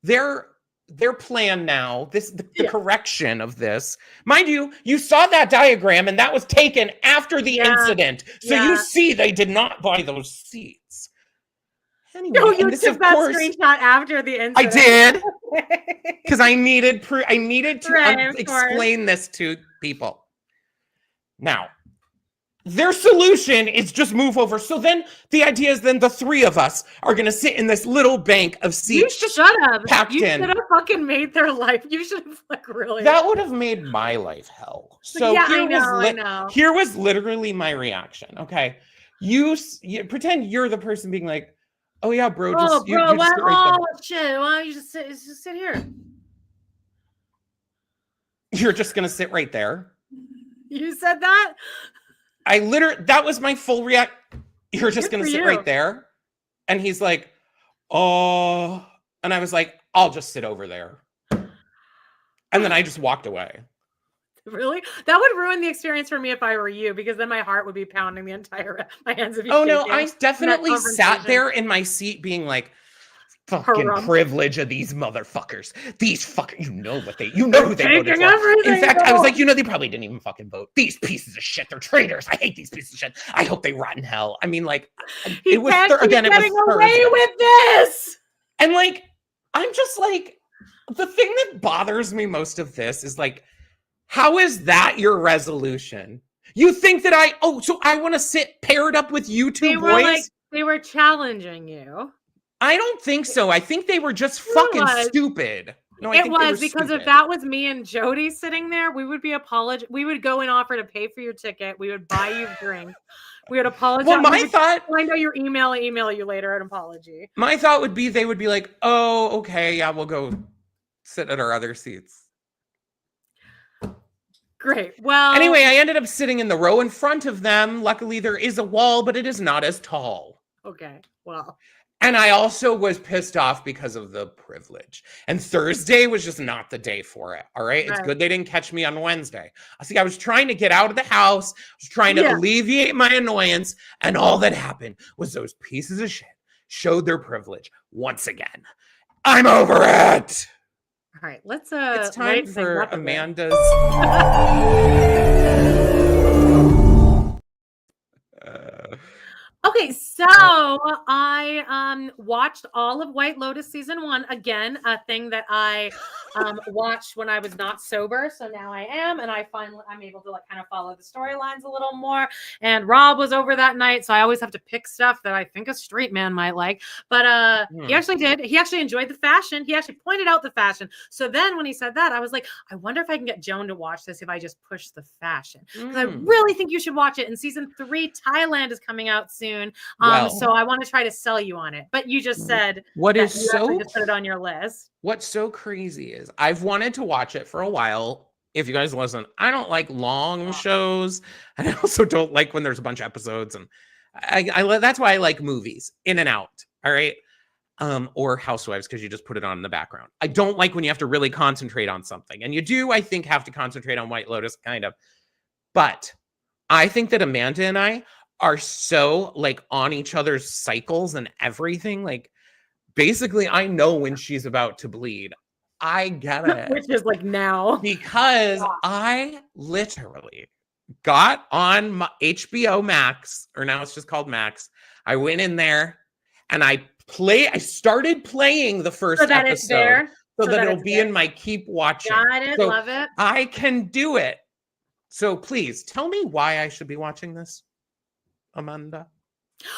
their plan now, the correction of this. Mind you, you saw that diagram and that was taken after the incident. So you see they did not buy those seats. Anyway, no, you took that screenshot after the incident. I did. Because I needed to explain this to people. Now, their solution is just move over. So then the idea is then the 3 of us are going to sit in this little bank of seats. You should have. You should have fucking made their life. You should have like really. That would have made my life hell. So here was literally my reaction. Okay. You pretend you're the person being like, oh yeah, bro. Just sit right there. Shit. Why don't you just sit here? You're just going to sit right there. You said that? That was my full react. You're just going to sit right there. And he's like, oh, and I was like, I'll just sit over there. And then I just walked away. Really? That would ruin the experience for me if I were you, because then my heart would be pounding the entire, my hands would be Oh shaking. no, I definitely sat there in my seat being like, fucking privilege of these motherfuckers. These fucking, you know who they voted for. In fact, I was like, they probably didn't even fucking vote. These pieces of shit, they're traitors. I hate these pieces of shit. I hope they rot in hell. I mean, like, it was getting away with this. And like, I'm just like, the thing that bothers me most of this is like, how is that your resolution? You think that so I want to sit paired up with you two boys? They were challenging you. I don't think so. I think they were just fucking stupid. No, it was because if that was me and Jody sitting there, we would be we would go and offer to pay for your ticket. We would buy you drinks. We would apologize. Well, my thought, I know your email you later an apology. My thought would be they would be like, oh, okay, yeah, we'll go sit at our other seats. Great. Well, anyway, I ended up sitting in the row in front of them. Luckily, there is a wall, but it is not as tall. Okay. Well. And I also was pissed off because of the privilege. And Thursday was just not the day for it. All right. It's good they didn't catch me on Wednesday. I was trying to get out of the house. I was trying to alleviate my annoyance. And all that happened was those pieces of shit showed their privilege once again. I'm over it. All right. Let's it's time for Amanda's Okay, so I watched all of White Lotus season 1 again, a thing that I watched when I was not sober. So now I am, and I'm able to kind of follow the storylines a little more. And Rob was over that night, so I always have to pick stuff that I think a straight man might like. But he actually did. He actually enjoyed the fashion. He actually pointed out the fashion. So then when he said that, I was like, I wonder if I can get Joan to watch this if I just push the fashion. Because I really think you should watch it. And season 3 Thailand is coming out soon. So I want to try to sell you on it, but you just said just put it on your list. What's so crazy is I've wanted to watch it for a while. If you guys listen, I don't like long shows, and I also don't like when there's a bunch of episodes, and that's why I like movies in and out. All right. Or Housewives, because you just put it on in the background. I don't like when you have to really concentrate on something, and you do, I think, have to concentrate on White Lotus, kind of. But I think that Amanda and I are so like on each other's cycles and everything. Like, basically, I know when she's about to bleed. I get it. Which is like now. Because I literally got on my HBO Max, or now it's just called Max. I went in there and I started playing the first episode. It's there. So that it'll be in my keep watching. Got it. So love it. I can do it. So please tell me why I should be watching this, Amanda.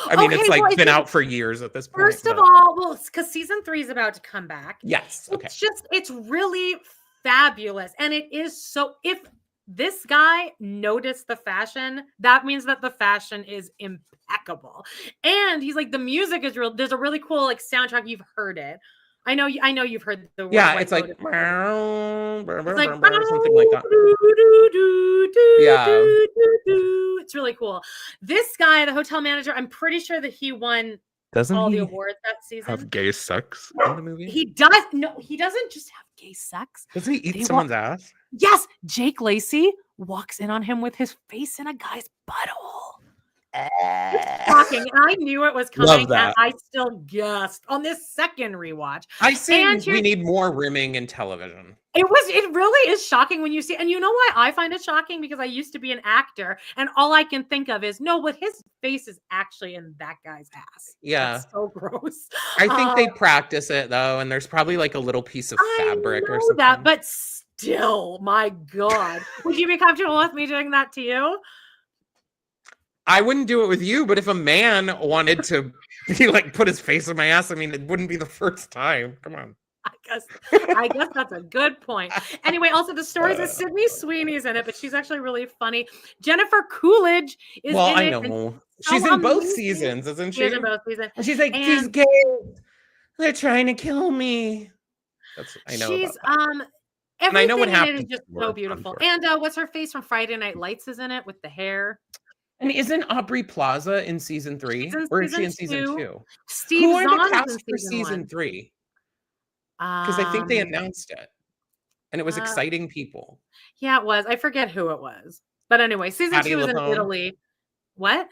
I mean, it's like been out for years at this point. First of all, because season 3 is about to come back. Yes. Okay. It's really fabulous. And it is so, if this guy noticed the fashion, that means that the fashion is impeccable. And he's like, the music is real. There's a really cool like soundtrack. You've heard it. I know you've heard the word. Yeah, it's like, something like that. Yeah. It's really cool. This guy, the hotel manager, I'm pretty sure that he won all the awards that season. Have gay sex in the movie? He does. No, he doesn't just have gay sex. Does he eat someone's ass? Yes. Jake Lacey walks in on him with his face in a guy's butthole. It's shocking. I knew it was coming, and I still guessed on this second rewatch. I say we need more rimming in television. It really is shocking when you see, and you know why I find it shocking? Because I used to be an actor, and all I can think of is, no, but his face is actually in that guy's ass. Yeah. That's so gross. I think they practice it, though, and there's probably like a little piece of fabric or something. That, but still, my God. Would you be comfortable with me doing that to you? I wouldn't do it with you, but if a man wanted to be like put his face in my ass, I mean, it wouldn't be the first time. Come on. I guess that's a good point. Anyway, also the stories that Sydney Sweeney's in it, but she's actually really funny. Jennifer Coolidge is in it. Well, I know. She's in both seasons, isn't she? She's in both seasons. And she's like, these gays, they're trying to kill me. I know. She's and I know what happens. It is just so beautiful. And what's her face from Friday Night Lights is in it with the hair. And isn't Aubrey Plaza in season 3? Or is she in season 2? Steve Who are the Zahn cast in for season 3? Because I think they announced it. And it was exciting people. Yeah, it was. I forget who it was. But anyway, season Patti 2 is in LuPone. Italy. What?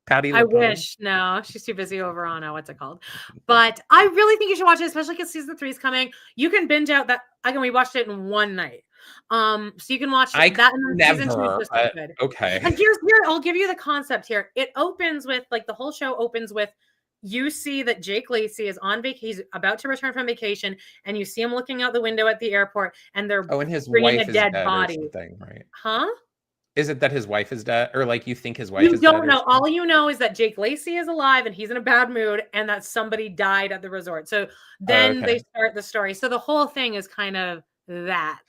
Patti I LuPone. wish. No, she's too busy over on what's it called? But I really think you should watch it, especially because season 3 is coming. You can binge out that. Again, we watched it in one night. So you can watch that, and then season 2 is just as good. Okay. And here, I'll give you the concept here. It opens with the whole show opens with you see that Jake Lacy is on vacation. He's about to return from vacation, and you see him looking out the window at the airport, and they're and his bringing wife a is dead dead body. or something, right? Huh? Is it that his wife is dead, or you think his wife is dead? You don't know. All you know is that Jake Lacy is alive and he's in a bad mood, and that somebody died at the resort. So then they start the story. So the whole thing is kind of that.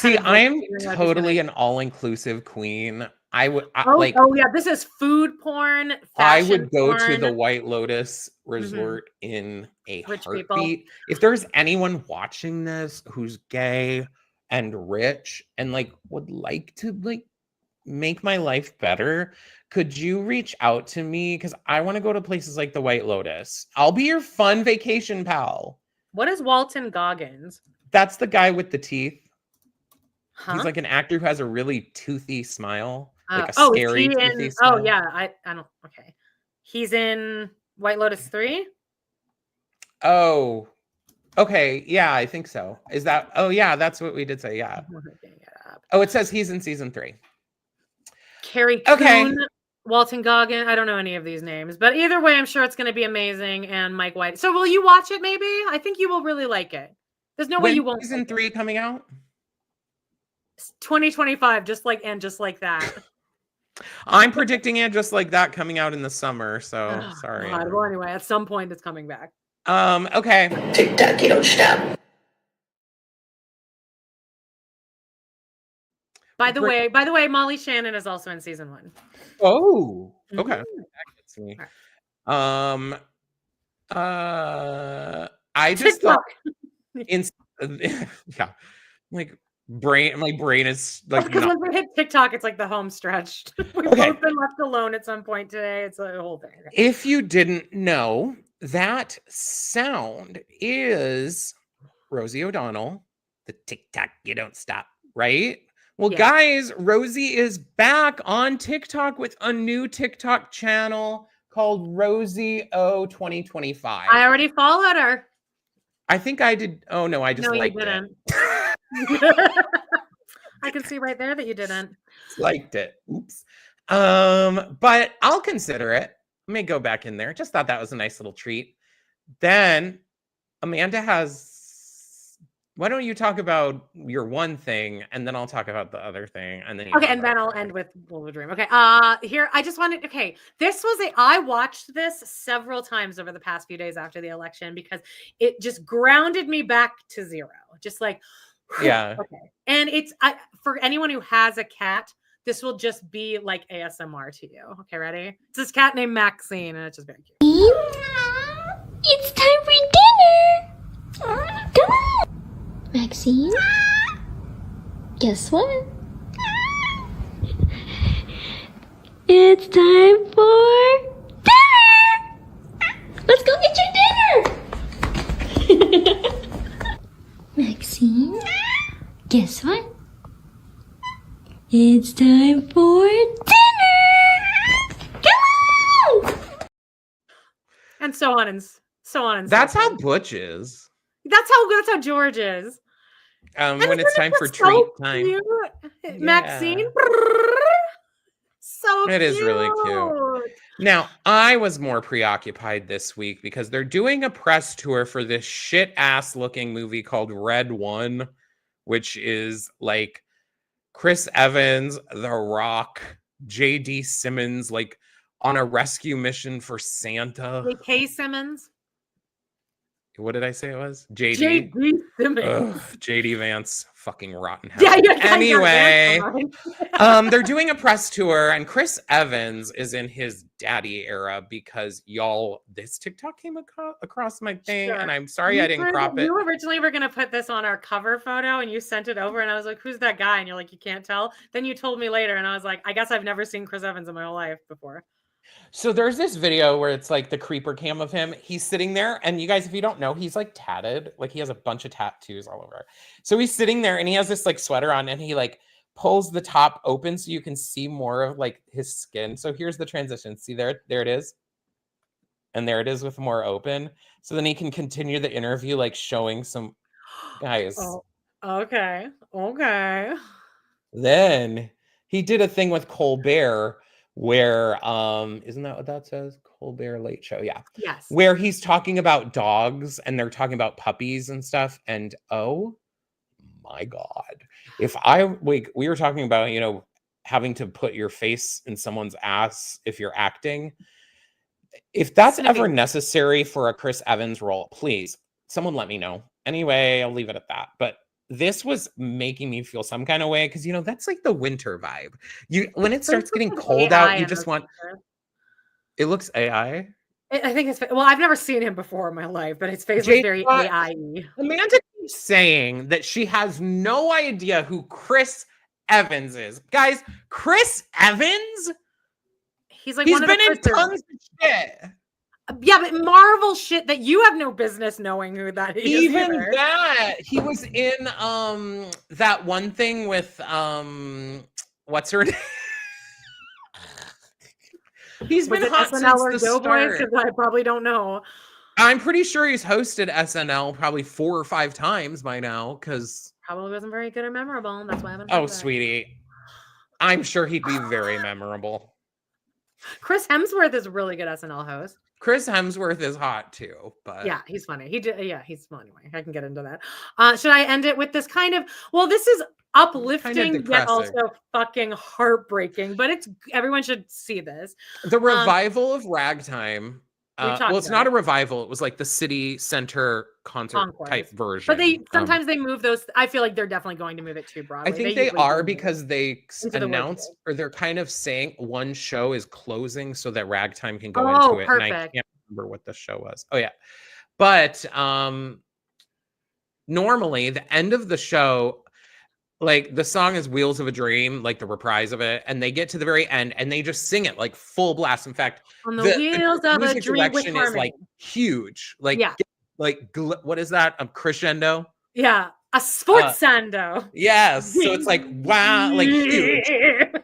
I'm totally an all-inclusive queen. I would this is food porn. I would go to the White Lotus resort in a heartbeat. If there's anyone watching this who's gay and rich and would like to make my life better, could you reach out to me? Because I want to go to places like the White Lotus. I'll be your fun vacation pal. What is Walton Goggins? That's the guy with the teeth. Huh? He's an actor who has a really toothy smile. A scary toothy smile. Oh yeah, I don't. Okay, he's in White Lotus 3. Oh, okay, yeah, I think so. Is that? Oh yeah, that's what we did say. Yeah. Oh, it says he's in season 3. Carrie Coon, Walton Goggins. I don't know any of these names, but either way, I'm sure it's going to be amazing. And Mike White. So will you watch it? Maybe. I think you will really like it. There's no way you won't. Season 3 coming out? 2025, just like that. I'm predicting it just like that coming out in the summer. So sorry. God. Well, anyway, at some point it's coming back. Okay. TikTok, you don't stop. By the way, Molly Shannon is also in season 1. Oh, okay. That gets me. I just thought my brain is because when we hit TikTok, it's the home stretch. We've both been left alone at some point today. It's a whole thing. Okay. If you didn't know, that sound is Rosie O'Donnell, the TikTok you don't stop, right? Well, guys, Rosie is back on TikTok with a new TikTok channel called Rosie O 2025. I already followed her. I think I did. Oh no, I just liked it. I can see right there that you didn't. Liked it. Oops. But I'll consider it. I may go back in there. Just thought that was a nice little treat. Then Amanda has. Why don't you talk about your one thing, and then I'll talk about the other thing, and then and then I'll end with Blvd Dream. Okay. Here I just wanted. Okay, I watched this several times over the past few days after the election because it just grounded me back to zero. Just yeah. Okay. And for anyone who has a cat, this will just be like ASMR to you. Okay, ready? It's this cat named Maxine, and it's just very cute. It's time for dinner. Come on. Maxine, guess what? It's time for dinner! Let's go get your dinner! Maxine, guess what? It's time for dinner! Come on! And so on and so on. That's how Butch is. That's how George is. When it's time for treat time. Yeah. Maxine. So it is really cute. Now, I was more preoccupied this week because they're doing a press tour for this shit-ass looking movie called Red One, which is Chris Evans, The Rock, J.D. Simmons, on a rescue mission for Santa. K. Simmons. What did I say it was? JD Simmons. JD Vance, fucking rotten hell. Yeah, anyway, they're doing a press tour, and Chris Evans is in his daddy era because this TikTok came across my thing, and I'm sorry I didn't crop it. You originally were going to put this on our cover photo, and you sent it over, and I was like, who's that guy? And you're like, you can't tell. Then you told me later, and I was like, I guess I've never seen Chris Evans in my whole life before. So there's this video where it's like the creeper cam of him. He's sitting there, and you guys, if you don't know, he's like tatted. Like he has a bunch of tattoos all over. So he's sitting there, and he has this like sweater on, and he like pulls the top open so you can see more of like his skin. So here's the transition. See there it is. And there it is with more open. So then he can continue the interview, like showing some guys. Oh, okay. Okay. Then he did a thing with Colbert where isn't that what that says? Colbert Late Show. Yeah. Yes. Where he's talking about dogs and they're talking about puppies and stuff. And oh my God. If we were talking about, you know, having to put your face in someone's ass if you're acting. If that's ever necessary for a Chris Evans role, please, someone let me know. Anyway, I'll leave it at that. But this was making me feel some kind of way because, you know, that's like the winter vibe. When it starts getting cold out, you just want. It looks AI. I think it's well. I've never seen him before in my life, but his face was very AI-y. Amanda keeps saying that she has no idea who Chris Evans is. Guys, Chris Evans. He's like he's been in tons of shit. Yeah, but Marvel shit that you have no business knowing who that is. Even that. He was in that one thing with what's her name? He's been hot since the start. Because I probably don't know. I'm pretty sure he's hosted SNL probably 4 or 5 times by now because probably wasn't very good or memorable. That's why I haven't. Oh, sweetie. I'm sure he'd be very memorable. Chris Hemsworth is a really good SNL host. Chris Hemsworth is hot too, but yeah, he's funny. He's funny. Anyway, I can get into that. Should I end it with this kind of? Well, this is uplifting yet also fucking heartbreaking. But everyone should see this. The revival of Ragtime. Well, it's not a revival. It was like the city center concert type version. But sometimes they move those. I feel like they're definitely going to move it to Broadway. I think they are because they announced or they're kind of saying one show is closing so that Ragtime can go into it. Perfect. And I can't remember what the show was. Oh yeah. But normally the end of the show, like the song is Wheels of a Dream, like the reprise of it, and they get to the very end and they just sing it like full blast. In fact, on the wheels of a dream direction is like huge. Like, yeah. What is that? A crescendo? Yeah. A sportsando. Yes. So it's like, wow, like huge.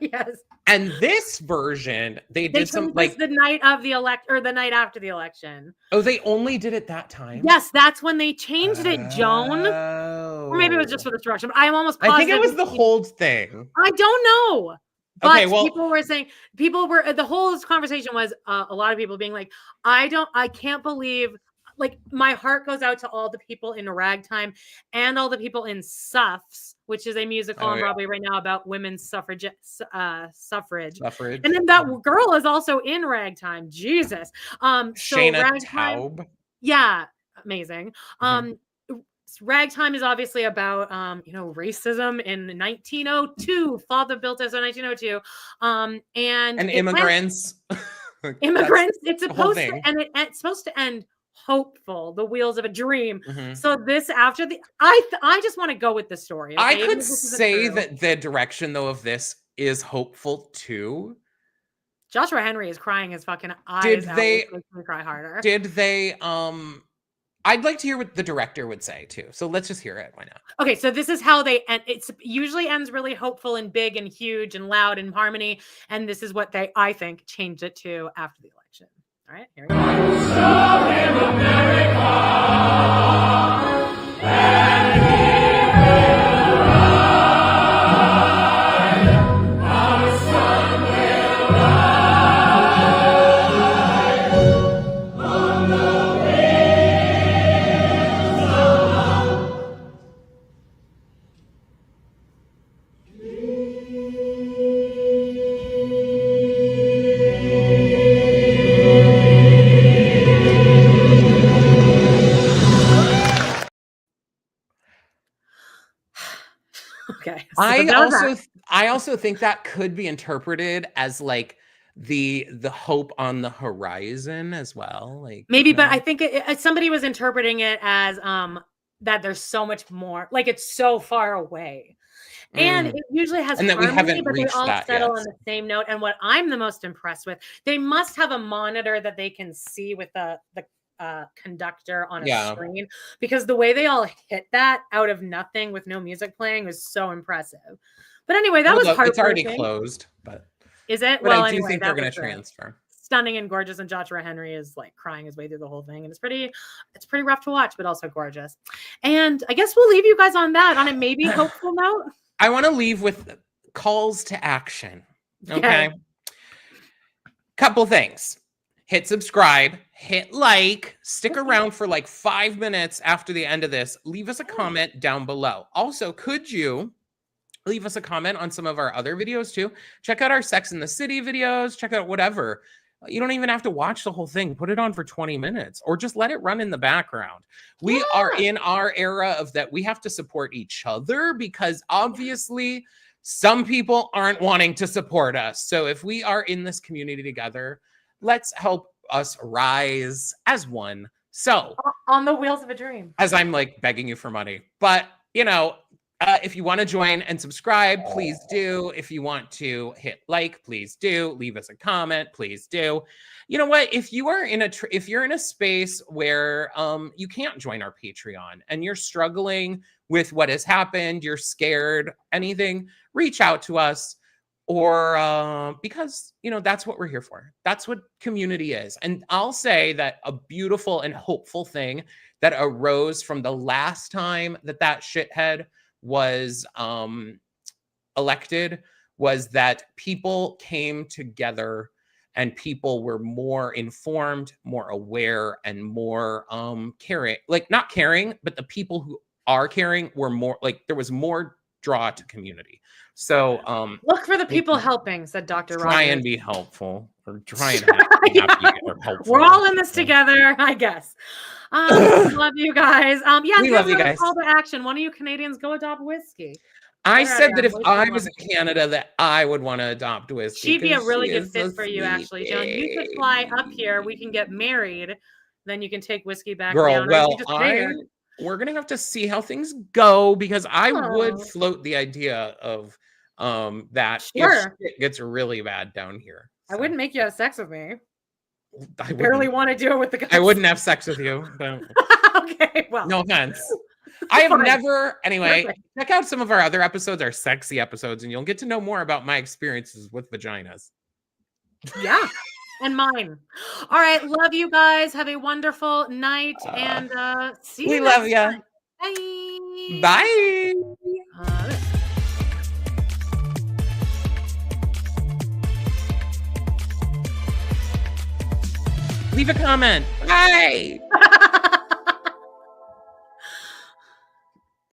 Yes. And this version, they did some like the night of the the night after the election. Oh, they only did it that time? Yes, that's when they changed it, Joan. Or maybe it was just for the direction. But I'm almost positive. I think it was the whole thing. I don't know. But okay, well, the whole conversation was a lot of people being like, I can't believe, like, my heart goes out to all the people in Ragtime and all the people in Suffs, which is a musical on Broadway right now about women's suffrage. And then that girl is also in Ragtime. Jesus. Shayna Taub. Yeah. Amazing. Ragtime is obviously about racism in 1902. Father built us in 1902. And immigrants. Immigrants. It's supposed to, and it's supposed to end hopeful, the wheels of a dream. So this after the I just want to go with the story. Okay? I could say that the direction though of this is hopeful too. Joshua Henry is crying his fucking eyes out. Makes me cry harder. Did they I'd like to hear what the director would say too. So let's just hear it. Why not? Okay, so this is how they end. It usually ends really hopeful and big and huge and loud and harmony. And this is what I think, changed it to after the election. All right, here we go. Okay. So I also think that could be interpreted as like the hope on the horizon as well. Like maybe, but I think somebody was interpreting it as that there's so much more, like it's so far away. And it usually has And that we harmony, haven't but they reached all that settle yet. on the same note. And what I'm the most impressed with, they must have a monitor that they can see with the conductor on a screen, because the way they all hit that out of nothing with no music playing is so impressive. But anyway, that was heartbreaking. It's already closed, but is it? But well, I do anyway, think they're going to transfer. Stunning and gorgeous, and Joshua Henry is like crying his way through the whole thing, and it's pretty rough to watch, but also gorgeous. And I guess we'll leave you guys on a maybe hopeful note. I want to leave with calls to action. Okay. Couple things. Hit subscribe, hit like, stick around for like 5 minutes after the end of this. Leave us a comment down below. Also, could you leave us a comment on some of our other videos too? Check out our Sex in the City videos. Check out whatever. You don't even have to watch the whole thing. Put it on for 20 minutes or just let it run in the background. We are in our era of that we have to support each other, because obviously some people aren't wanting to support us. So if we are in this community together, let's help us rise as one. So on the wheels of a dream, as I'm like begging you for money, but if you want to join and subscribe, please do. If you want to hit like, please do. Leave us a comment, please do. You know what? If you are if you're in a space where you can't join our Patreon and you're struggling with what has happened, you're scared, anything, reach out to us. Or because, that's what we're here for. That's what community is. And I'll say that a beautiful and hopeful thing that arose from the last time that shithead was elected was that people came together and people were more informed, more aware, and more caring. Like, not caring, but the people who are caring were more, like, there was more draw to community. So look for the people helping, said Dr. Try Rogers. and be helpful, or try and be helpful. We're all in this together, I guess. Love you guys. We love you guys. Call to action. One of you Canadians go adopt whiskey. I said that if I was in Canada, that I would want to adopt whiskey. She'd be a really good fit for you, actually, Joan. You could fly up here. We can get married. Then you can take whiskey back down. Well, we're going to have to see how things go, because I would float the idea of that if it gets really bad down here. So. I wouldn't make you have sex with me. I barely want to do it with the guys. I wouldn't have sex with you. But okay, well. No offense. I have never, anyway, check out some of our other episodes, our sexy episodes, and you'll get to know more about my experiences with vaginas. Yeah, and mine. All right, love you guys. Have a wonderful night, and see you. We love you. Bye. Bye. Leave a comment. Bye.